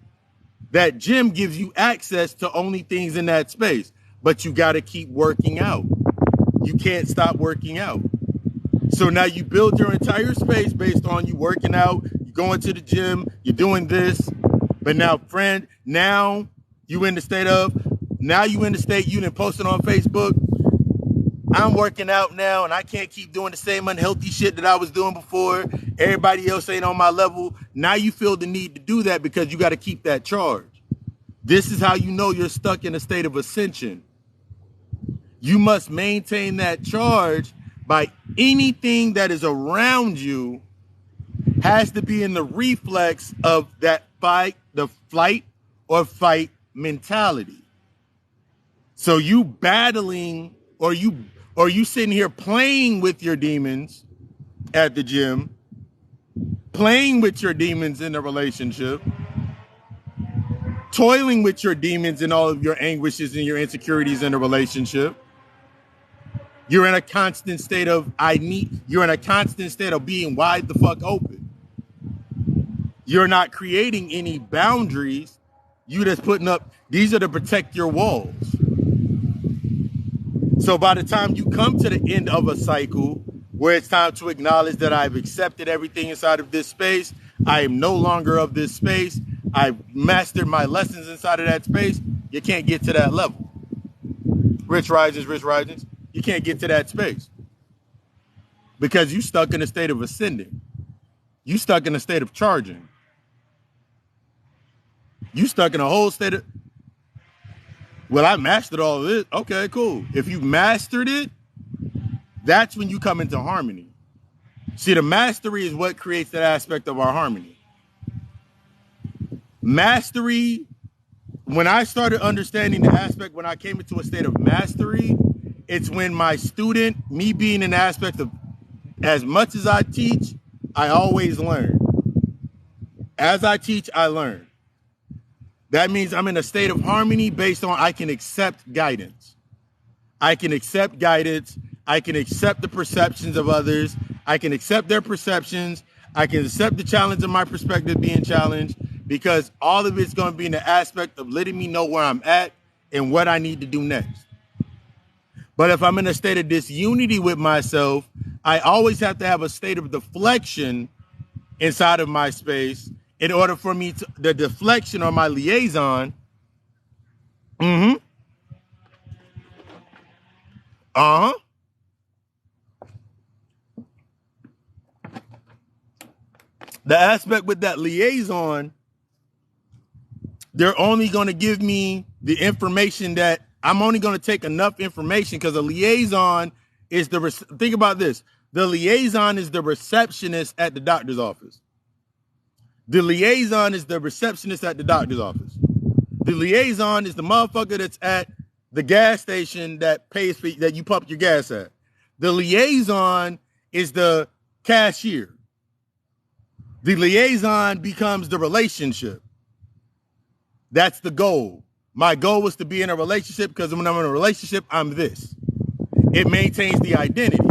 S1: that gym gives you access to only things in that space, but you got to keep working out. You can't stop working out. So now you build your entire space based on you working out, you going to the gym, you're doing this. But now, friend, now you in the state, you done posted on Facebook, I'm working out now and I can't keep doing the same unhealthy shit that I was doing before. Everybody else ain't on my level. Now you feel the need to do that because you got to keep that charge. This is how you know you're stuck in a state of ascension. You must maintain that charge by anything that is around you has to be in the reflex of that the flight or fight mentality. So you battling or you sitting here playing with your demons at the gym, playing with your demons in a relationship, toiling with your demons and all of your anguishes and your insecurities in a relationship. You're in a constant state of you're in a constant state of being wide the fuck open. You're not creating any boundaries. You just putting up, these are to protect your walls. So by the time you come to the end of a cycle where it's time to acknowledge that I've accepted everything inside of this space, I am no longer of this space, I've mastered my lessons inside of that space, you can't get to that level. Rich risings. You can't get to that space because you stuck in a state of ascending. You stuck in a state of charging. You stuck in a whole state of, well, I mastered all of this. Okay, cool. If you mastered it, that's when you come into harmony. See, the mastery is what creates that aspect of our harmony. Mastery, when I started understanding the aspect, when I came into a state of mastery, it's when my student, me being an aspect of, as much as I teach, I always learn. As I teach, I learn. That means I'm in a state of harmony based on I can accept guidance. I can accept guidance. I can accept the perceptions of others. I can accept their perceptions. I can accept the challenge of my perspective being challenged because all of it's going to be in the aspect of letting me know where I'm at and what I need to do next. But if I'm in a state of disunity with myself, I always have to have a state of deflection inside of my space in order for me to, the deflection or my liaison, the aspect with that liaison, they're only going to give me the information that I'm only going to take enough information, because a liaison is think about this. The liaison is the receptionist at the doctor's office. The liaison is the receptionist at the doctor's office. The liaison is the motherfucker that's at the gas station that pays for that you pump your gas at. The liaison is the cashier. The liaison becomes the relationship. That's the goal. My goal was to be in a relationship, because when I'm in a relationship, I'm this. It maintains the identity.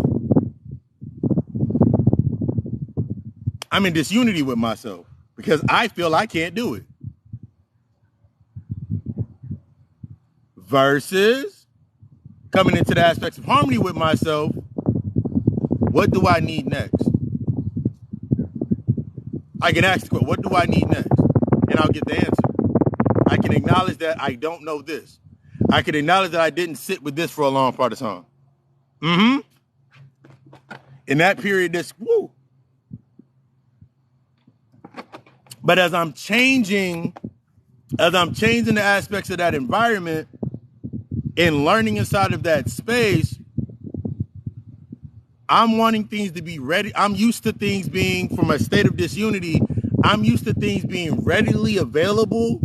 S1: I'm in disunity with myself because I feel I can't do it. Versus coming into the aspects of harmony with myself, what do I need next? I can ask the question, what do I need next? And I'll get the answer. I can acknowledge that I don't know this. I can acknowledge that I didn't sit with this for a long part of time. In that period, But as I'm changing the aspects of that environment and learning inside of that space, I'm wanting things to be ready. I'm used to things being from a state of disunity. I'm used to things being readily available,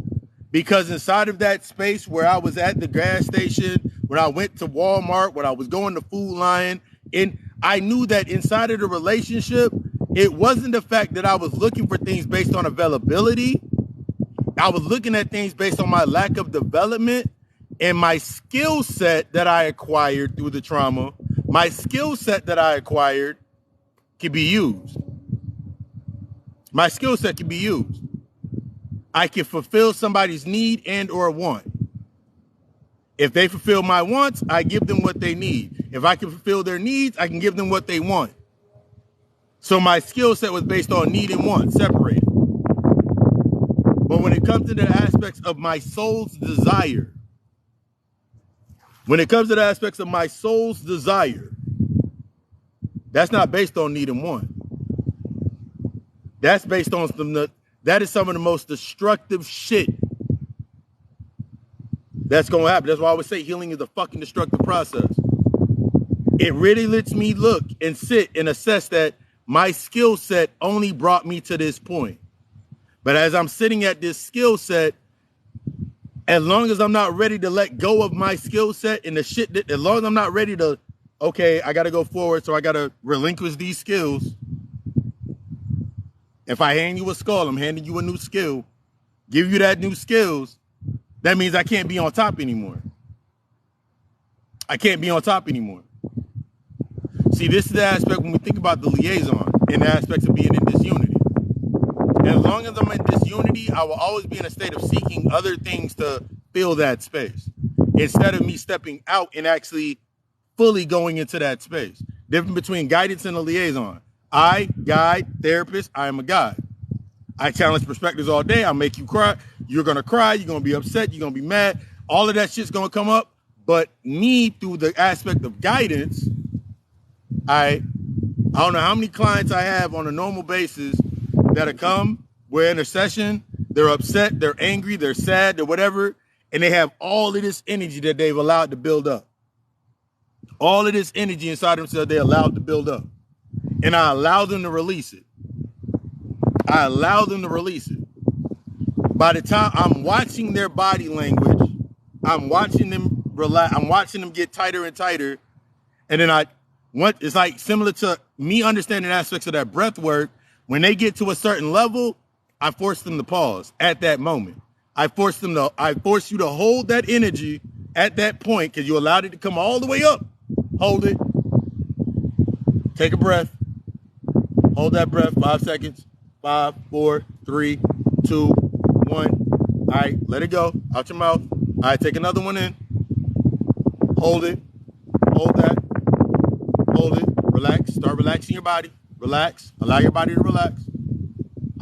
S1: because inside of that space where I was at the gas station, when I went to Walmart, when I was going to Food Lion, and I knew that inside of the relationship, it wasn't the fact that I was looking for things based on availability. I was looking at things based on my lack of development and my skill set that I acquired through the trauma. My skill set that I acquired can be used. My skill set can be used. I can fulfill somebody's need and or want. If they fulfill my wants, I give them what they need. If I can fulfill their needs, I can give them what they want. So my skill set was based on need and want, separated. But when it comes to the aspects of my soul's desire, that's not based on need and want. That's based on that is some of the most destructive shit that's going to happen. That's why I always say healing is a fucking destructive process. It really lets me look and sit and assess that my skill set only brought me to this point. But as I'm sitting at this skill set, as long as I'm not ready to let go of my skill set and the shit that, as long as I'm not ready to, okay, I got to go forward, so I got to relinquish these skills. If I hand you a skull, I'm handing you a new skill. Give you that new skills. That means I can't be on top anymore. I can't be on top anymore. See, this is the aspect when we think about the liaison and the aspects of being in disunity. And as long as I'm in disunity, I will always be in a state of seeking other things to fill that space, instead of me stepping out and actually fully going into that space. Difference between guidance and a liaison. I guide, therapist, I am a guide. I challenge perspectives all day. I'll make you cry. You're going to cry. You're going to be upset. You're going to be mad. All of that shit's going to come up. But me, through the aspect of guidance, I don't know how many clients I have on a normal basis that come, we're in a session, they're upset, they're angry, they're sad, they're whatever, and they have all of this energy that they've allowed to build up. All of this energy inside themselves they allowed to build up. And I allow them to release it. By the time I'm watching their body language, I'm watching them relax, I'm watching them get tighter and tighter, and then it's like similar to me understanding aspects of that breath work. When they get to a certain level, I force them to pause at that moment. I force you to hold that energy at that point, because you allowed it to come all the way up. Hold it. Take a breath. Hold that breath, 5 seconds. 5, 4, 3, 2, 1. All right, let it go. Out your mouth. All right, take another one in. Hold it. Hold that. Hold it. Relax. Start relaxing your body. Relax. Allow your body to relax.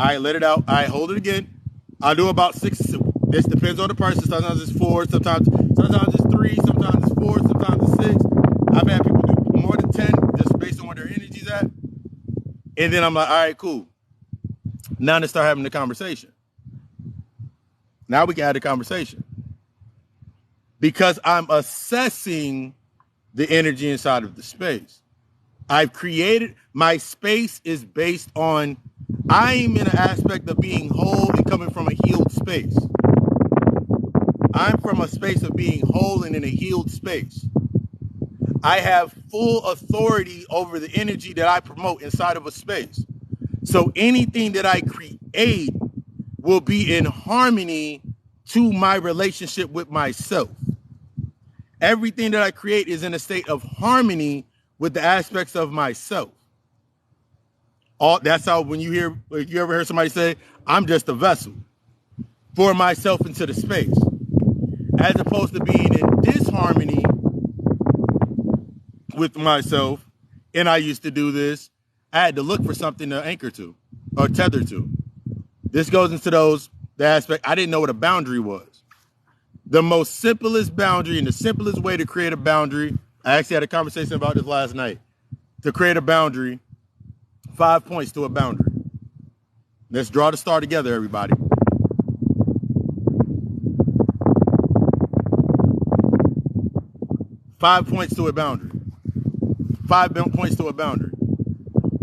S1: I let it out. I hold it again. I do about 6. This depends on the person. Sometimes it's 4. Sometimes it's 3. Sometimes it's 4. Sometimes it's 6. I've had people do more than 10 just based on where their energy's at. And then I'm like, all right, cool. Now to start having the conversation. Now we can have the conversation. Because I'm assessing the energy inside of the space. I've created, my space is based on, I'm in an aspect of being whole and coming from a healed space. I'm from a space of being whole and in a healed space. I have full authority over the energy that I promote inside of a space. So anything that I create will be in harmony to my relationship with myself. Everything that I create is in a state of harmony with the aspects of myself. That's how when you ever hear somebody say, I'm just a vessel for myself into the space, as opposed to being in disharmony with myself. And I used to do this. I had to look for something to anchor to or tether to. This goes into the aspect. I didn't know what a boundary was. The most simplest boundary and the simplest way to create a boundary. I actually had a conversation about this last night. To create a boundary, 5 points to a boundary. Let's draw the star together, everybody. Five points to a boundary. 5 points to a boundary.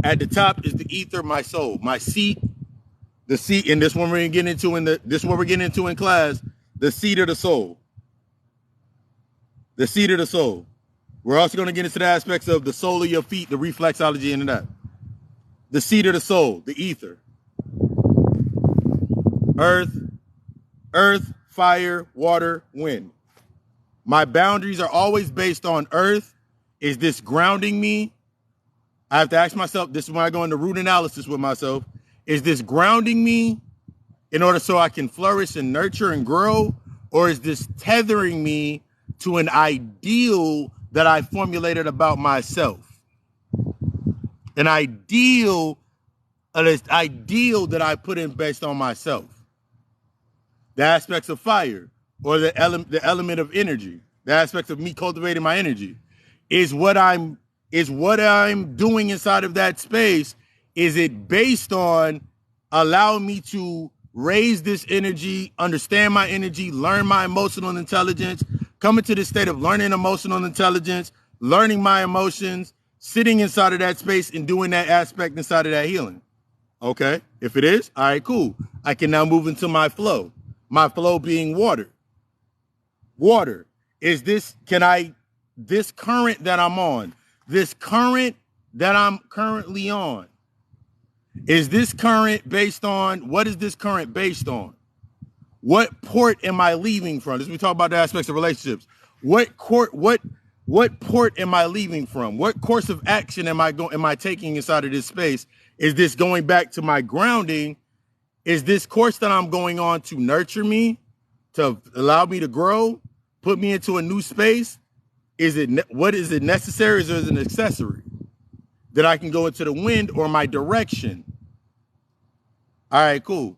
S1: At the top is the ether, my soul, my seat. The seat, and this one we're getting into in class. The seat of the soul. The seat of the soul. We're also going to get into the aspects of the sole of your feet, the reflexology and that. The seat of the soul, the ether. Earth, fire, water, wind. My boundaries are always based on earth. Is this grounding me? I have to ask myself, this is when I go into root analysis with myself. Is this grounding me in order so I can flourish and nurture and grow? Or is this tethering me to an ideal that I formulated about myself? An ideal that I put in based on myself. The aspects of fire or the element of energy, the aspects of me cultivating my energy is what I'm doing inside of that space. Is it based on allowing me to raise this energy, understand my energy, learn my emotional intelligence, come into this state of learning emotional intelligence, learning my emotions, sitting inside of that space and doing that aspect inside of that healing? Okay, if it is, all right, cool. I can now move into my flow. My flow being water. Water. Is this current that I'm on, this current that I'm currently on, is this current based on, what is this current based on? What port am I leaving from? As we talk about the aspects of relationships, what port am I leaving from? What course of action am I taking inside of this space? Is this going back to my grounding? Is this course that I'm going on to nurture me, to allow me to grow, put me into a new space? Is it necessary, or is it an accessory that I can go into the wind or my direction? All right, cool.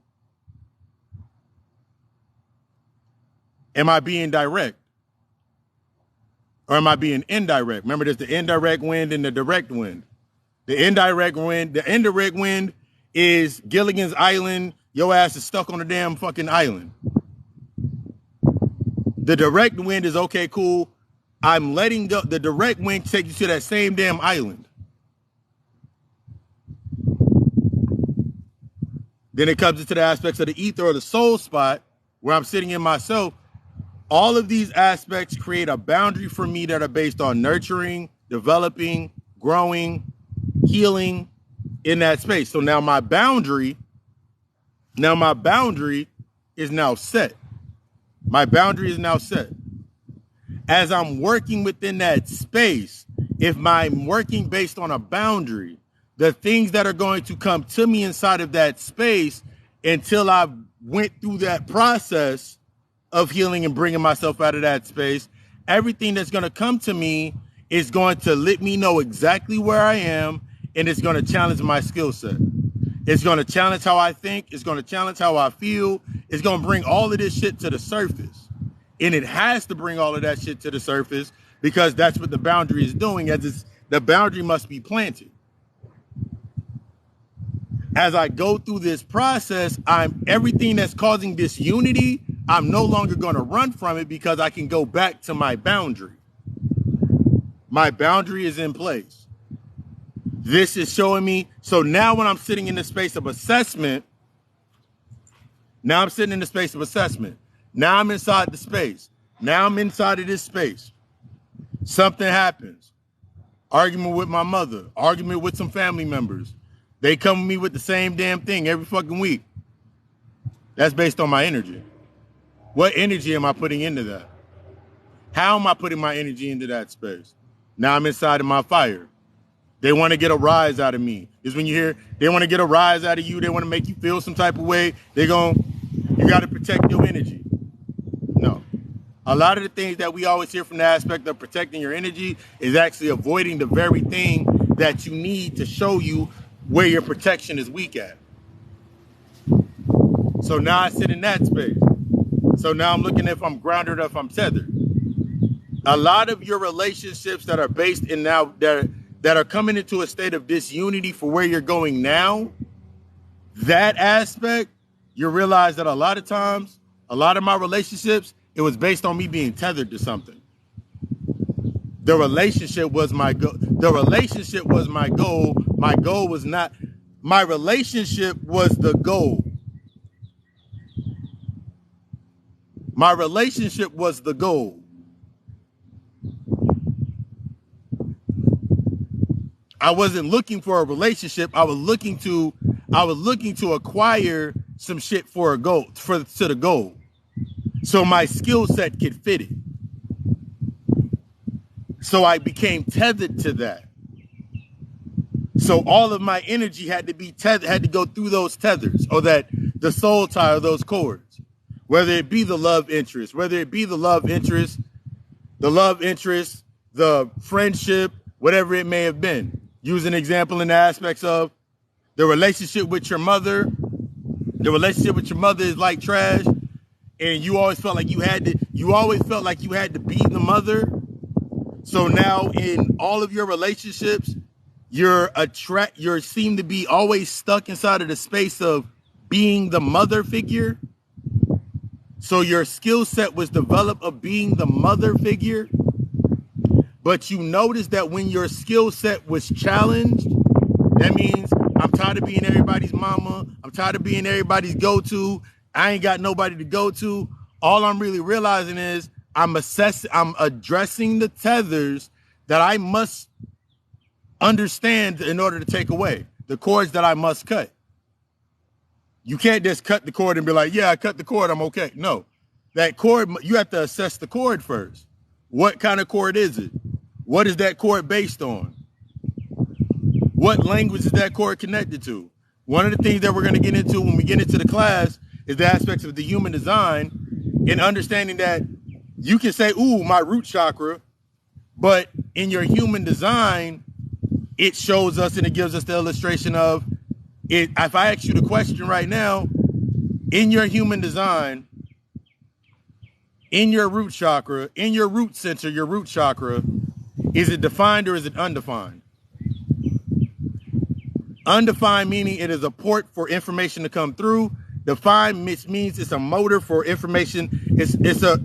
S1: Am I being direct? Or am I being indirect? Remember, there's the indirect wind and the direct wind. The indirect wind is Gilligan's Island. Your ass is stuck on a damn fucking island. The direct wind is, okay, cool. I'm letting go. The direct wind takes you to that same damn island. Then it comes into the aspects of the ether or the soul spot where I'm sitting in myself. All of these aspects create a boundary for me that are based on nurturing, developing, growing, healing in that space. So now my boundary is now set. My boundary is now set. As I'm working within that space, if I'm working based on a boundary, the things that are going to come to me inside of that space until I went through that process of healing and bringing myself out of that space, everything that's going to come to me is going to let me know exactly where I am, and it's going to challenge my skill set. It's going to challenge how I think. It's going to challenge how I feel. It's going to bring all of this shit to the surface. And it has to bring all of that shit to the surface because that's what the boundary is doing. The boundary must be planted. As I go through this process, everything that's causing disunity, I'm no longer going to run from it because I can go back to my boundary. My boundary is in place. This is showing me. So now when I'm sitting in the space of assessment, now I'm inside the space. Now I'm inside of this space. Something happens. Argument with my mother. Argument with some family members. They come to me with the same damn thing every fucking week. That's based on my energy. What energy am I putting into that? How am I putting my energy into that space? Now I'm inside of my fire. They want to get a rise out of me. Is when you hear they want to get a rise out of you. They want to make you feel some type of way. You got to protect your energy. No. A lot of the things that we always hear from the aspect of protecting your energy is actually avoiding the very thing that you need to show you where your protection is weak at. So now I sit in that space. So now I'm looking if I'm grounded or if I'm tethered. A lot of your relationships that are based in now that are coming into a state of disunity for where you're going now, that aspect, you realize that a lot of times, a lot of my relationships, it was based on me being tethered to something. The relationship was my goal. The relationship was my goal. My goal was not, my relationship was the goal. My relationship was the goal. I wasn't looking for a relationship. I was looking to acquire some shit for a goal, to the goal. So my skill set could fit it. So I became tethered to that. So all of my energy had to be tethered, had to go through those tethers, or the soul tie, or those cords. Whether it be the love interest, the friendship, whatever it may have been. Use an example in the aspects of the relationship with your mother. The relationship with your mother is like trash, and you always felt like you had to be the mother. So now in all of your relationships, you seem to be always stuck inside of the space of being the mother figure. So your skill set was developed of being the mother figure. But you notice that when your skill set was challenged, that means I'm tired of being everybody's mama. I'm tired of being everybody's go-to. I ain't got nobody to go to. All I'm really realizing is I'm addressing the tethers that I must understand in order to take away, the cords that I must cut. You can't just cut the cord and be like, yeah, I cut the cord, I'm okay. No, that cord, you have to assess the cord first. What kind of cord is it? What is that cord based on? What language is that cord connected to? One of the things that we're going to get into when we get into the class is the aspects of the human design and understanding that you can say, ooh, my root chakra, but in your human design, it shows us and it gives us the illustration of it. If I ask you the question right now, in your human design, in your root chakra, in your root center, your root chakra, is it defined or is it undefined? Undefined meaning it is a port for information to come through. Defined means it's a motor for information. It's a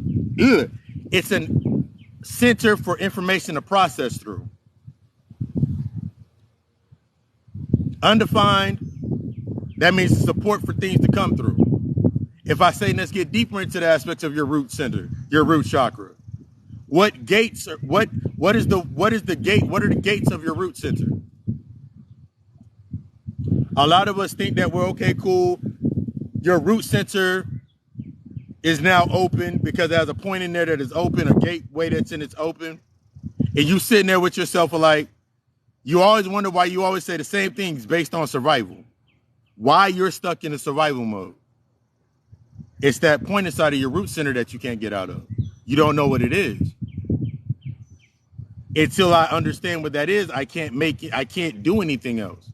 S1: center for information to process through. Undefined, that means support for things to come through. If I say, let's get deeper into the aspects of your root center, your root chakra. What gates are, what is the gate? What are the gates of your root center? A lot of us think that we're okay, cool. Your root center is now open because there's a point in there that is open, a gateway that's in it's open. And you sitting there with yourself like, you always wonder why you always say the same things based on survival. Why you're stuck in a survival mode. It's that point inside of your root center that you can't get out of. You don't know what it is. Until I understand what that is, I can't make it, I can't do anything else.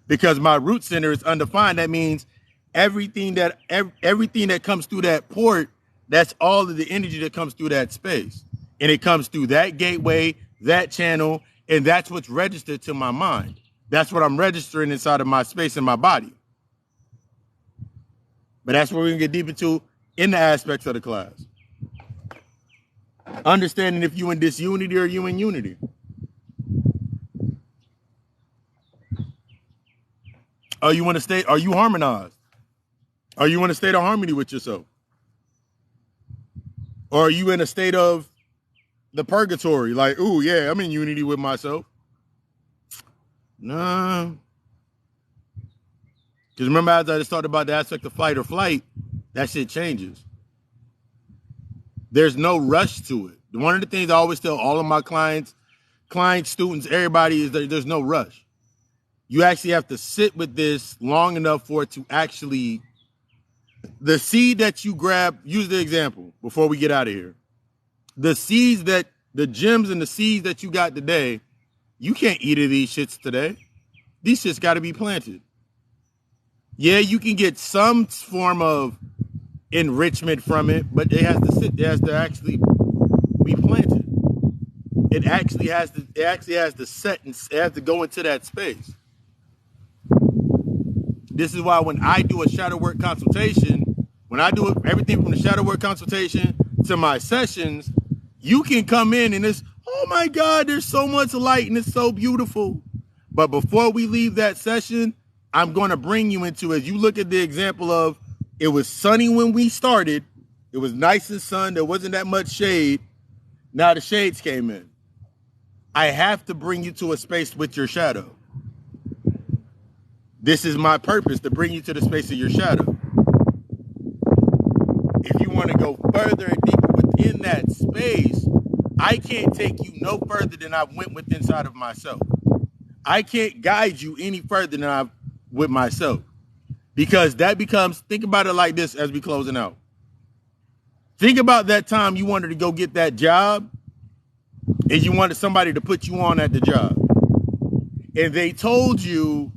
S1: Because my root center is undefined. That means everything that comes through that port, that's all of the energy that comes through that space. And it comes through that gateway, that channel, and that's what's registered to my mind. That's what I'm registering inside of my space and my body. But that's what we're going to get deep into in the aspects of the class. Understanding if you in disunity or you in unity. Are you harmonized? Are you in a state of harmony with yourself? Or are you in a state of the purgatory? Like, ooh, yeah, I'm in unity with myself. Nah. Because remember, as I just talked about the aspect of fight or flight, that shit changes. There's no rush to it. One of the things I always tell all of my clients, students, everybody is that there's no rush. You actually have to sit with this long enough for it to actually, the seed that you grab, use the example before we get out of here. The gems and the seeds that you got today, you can't eat of these shits today. These shits got to be planted. Yeah, you can get some form of enrichment from it, but it has to actually be planted. It actually has to set and it has to go into that space. This is why when I do a shadow work consultation, when I do everything from the shadow work consultation to my sessions, you can come in and it's, oh my God, there's so much light and it's so beautiful. But before we leave that session, I'm going to bring you into, as you look at the example of, it was sunny when we started. It was nice and sun. There wasn't that much shade. Now the shades came in. I have to bring you to a space with your shadow. This is my purpose, to bring you to the space of your shadow. If you want to go further and deeper within that space, I can't take you no further than I went with inside of myself. I can't guide you any further than I've with myself. Because that becomes, think about it like this as we closing out. Think about that time you wanted to go get that job and you wanted somebody to put you on at the job. And they told you,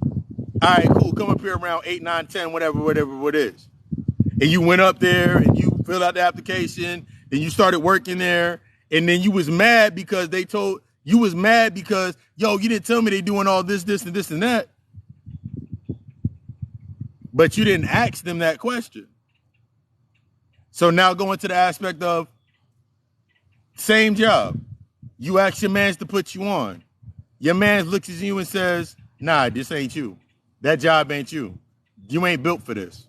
S1: all right, cool, come up here around 8, 9, 10, whatever it is. And you went up there and you filled out the application and you started working there. And then you was mad because yo, you didn't tell me they doing all this, and this, and that. But you didn't ask them that question. So now going to the aspect of same job. You ask your man to put you on. Your man looks at you and says, nah, this ain't you. That job ain't you. You ain't built for this.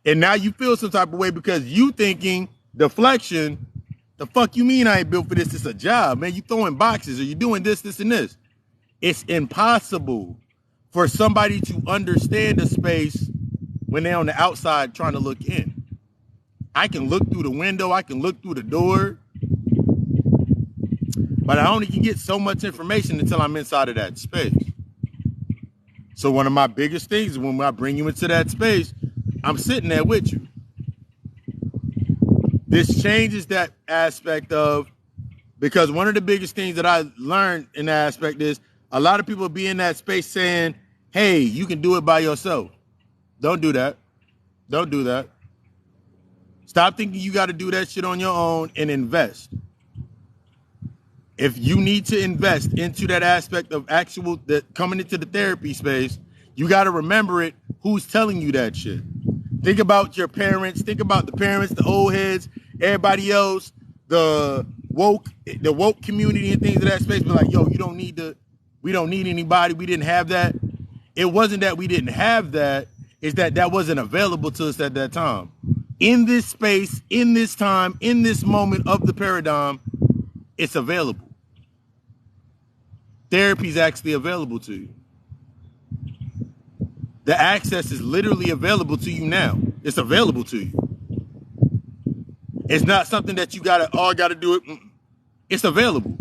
S1: And now you feel some type of way because you thinking deflection, the fuck you mean I ain't built for this? It's a job, man. You throwing boxes or you doing this, and this. It's impossible for somebody to understand the space when they're on the outside trying to look in. I can look through the window, I can look through the door, but I only can get so much information until I'm inside of that space. So one of my biggest things is when I bring you into that space, I'm sitting there with you. This changes that aspect of, because one of the biggest things that I learned in that aspect is a lot of people be in that space saying, hey, you can do it by yourself. Don't do that. Don't do that. Stop thinking you got to do that shit on your own and invest. If you need to invest into that aspect of coming into the therapy space, you got to remember it. Who's telling you that shit? Think about your parents. Think about the parents, the old heads, everybody else, the woke community and things of that space. But like, yo, we don't need anybody. We didn't have that. It wasn't that we didn't have that. It's that wasn't available to us at that time. In this space, in this time, in this moment of the paradigm, it's available. Therapy is actually available to you. The access is literally available to you now. It's available to you. It's not something that you gotta do it. It's available.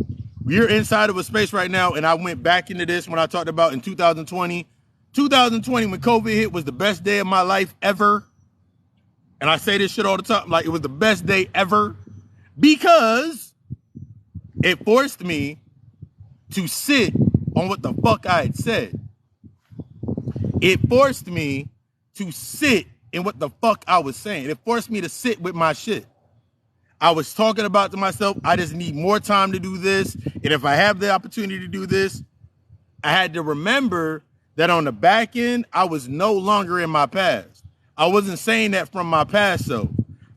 S1: You're inside of a space right now, and I went back into this when I talked about in 2020. 2020, when COVID hit, was the best day of my life ever. And I say this shit all the time, like it was the best day ever, because it forced me to sit on what the fuck I had said. It forced me to sit in what the fuck I was saying. It forced me to sit with my shit. I was talking about to myself, I just need more time to do this. And if I have the opportunity to do this, I had to remember that on the back end, I was no longer in my past. I wasn't saying that from my past self.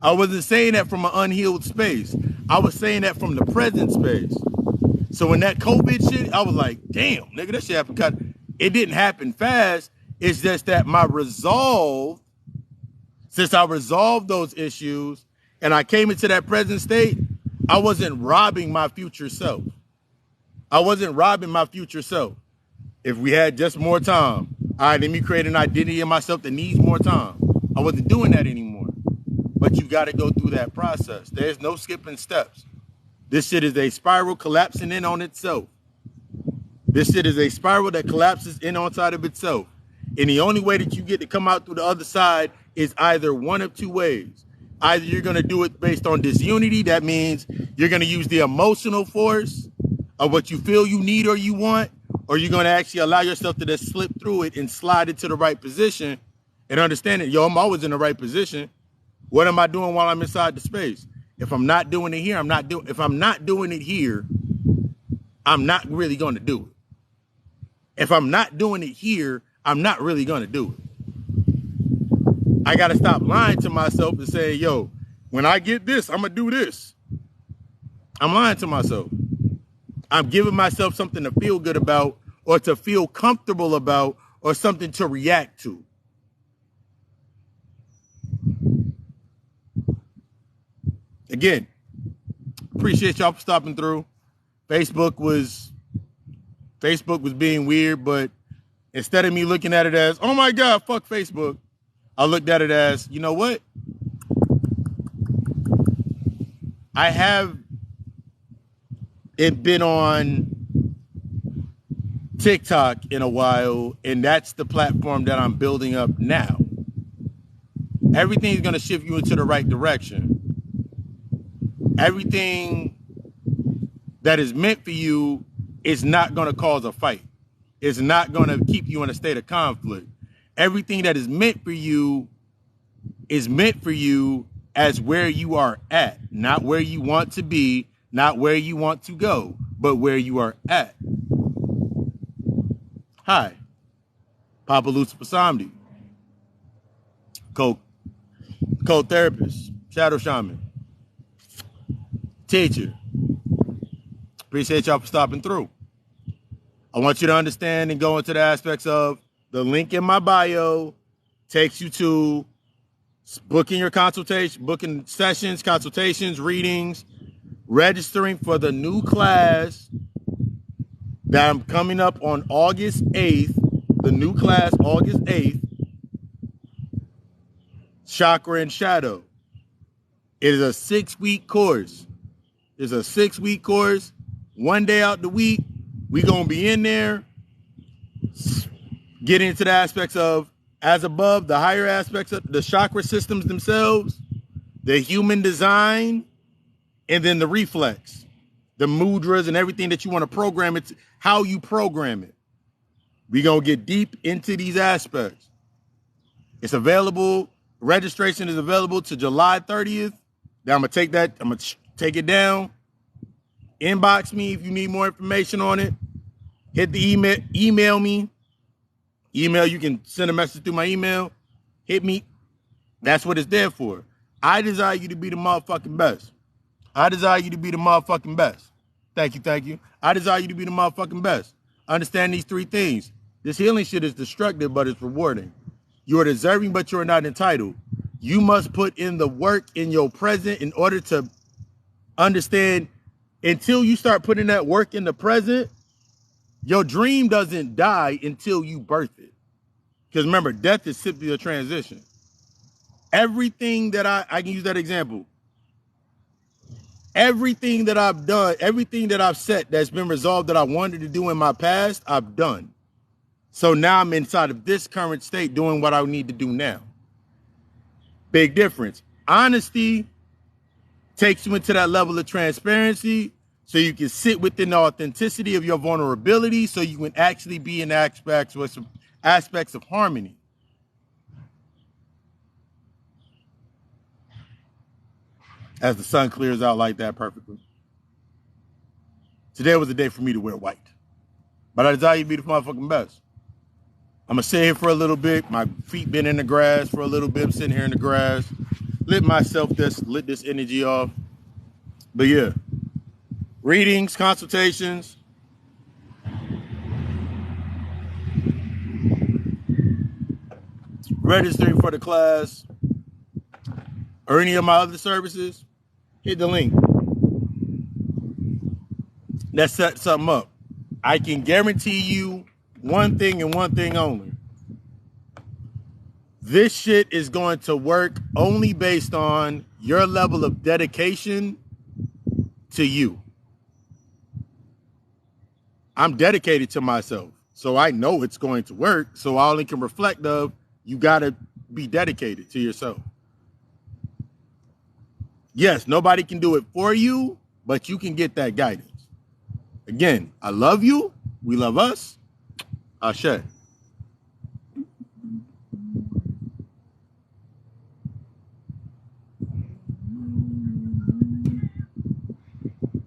S1: I wasn't saying that from an unhealed space. I was saying that from the present space. So when that COVID shit, I was like, damn, nigga, that shit happened. It didn't happen fast. It's just that my resolve, since I resolved those issues and I came into that present state, I wasn't robbing my future self. I wasn't robbing my future self. If we had just more time, all right, let me create an identity in myself that needs more time. I wasn't doing that anymore. But you got to go through that process. There's no skipping steps. This shit is a spiral collapsing in on itself. This shit is a spiral that collapses in on side of itself. And the only way that you get to come out through the other side is either one of two ways. Either you're going to do it based on disunity. That means you're going to use the emotional force of what you feel you need or you want, or you're going to actually allow yourself to just slip through it and slide into the right position and understand that, yo, I'm always in the right position. What am I doing while I'm inside the space? If I'm not doing it here, if I'm not doing it here, I'm not really going to do it. If I'm not doing it here, I'm not really going to do it. I got to stop lying to myself and say, yo, when I get this, I'm going to do this. I'm lying to myself. I'm giving myself something to feel good about or to feel comfortable about or something to react to. Again, appreciate y'all for stopping through. Facebook was being weird, but instead of me looking at it as, oh my God, fuck Facebook, I looked at it as, you know what? I have been on TikTok in a while, and that's the platform that I'm building up now. Everything's going to shift you into the right direction. Everything that is meant for you is not going to cause a fight. It's not going to keep you in a state of conflict. Everything that is meant for you is meant for you as where you are at, not where you want to be, not where you want to go, but where you are at. Hi, Papa Lucifer Samdi, co-therapist, shadow shaman, teacher. Appreciate y'all for stopping through. I want you to understand and go into the aspects of the link in my bio takes you to booking your consultation, booking sessions, consultations, readings, registering for the new class that I'm coming up on August 8th, the new class, August 8th, Chakra and Shadow. It is a 6-week course. It's a 6-week course. One day out the week, we're going to be in there, get into the aspects of as above, the higher aspects of the chakra systems themselves, the human design, and then the reflex, the mudras and everything that you want to program it, how you program it. We're going to get deep into these aspects. It's available. Registration is available to July 30th. Now I'm going to take it down. Inbox me if you need more information on it. Hit the email me. You can send a message through my email. Hit me. That's what it's there for. I desire you to be the motherfucking best. I desire you to be the motherfucking best. Thank you. I desire you to be the motherfucking best. Understand these 3 things. This healing shit is destructive, but it's rewarding. You are deserving, but you are not entitled. You must put in the work in your present in order to understand. Until you start putting that work in the present, your dream doesn't die until you birth it. Because remember, death is simply a transition. Everything that I can use that example. Everything that I've done, everything that I've set that's been resolved that I wanted to do in my past, I've done. So now I'm inside of this current state doing what I need to do now. Big difference. Honesty takes you into that level of transparency so you can sit within the authenticity of your vulnerability so you can actually be in aspects aspects of harmony. As the sun clears out like that perfectly. Today was a day for me to wear white. But I desire you to be the motherfucking best. I'm going to sit here for a little bit. My feet been in the grass for a little bit. I'm sitting here in the grass. Lit this energy off. But yeah. Readings, consultations. Registering for the class. Or any of my other services. Hit the link. That sets something up. I can guarantee you one thing and one thing only. This shit is going to work only based on your level of dedication to you. I'm dedicated to myself, so I know it's going to work. So I only can reflect of, you got to be dedicated to yourself. Yes, nobody can do it for you, but you can get that guidance. Again, I love you. We love us. Ashe.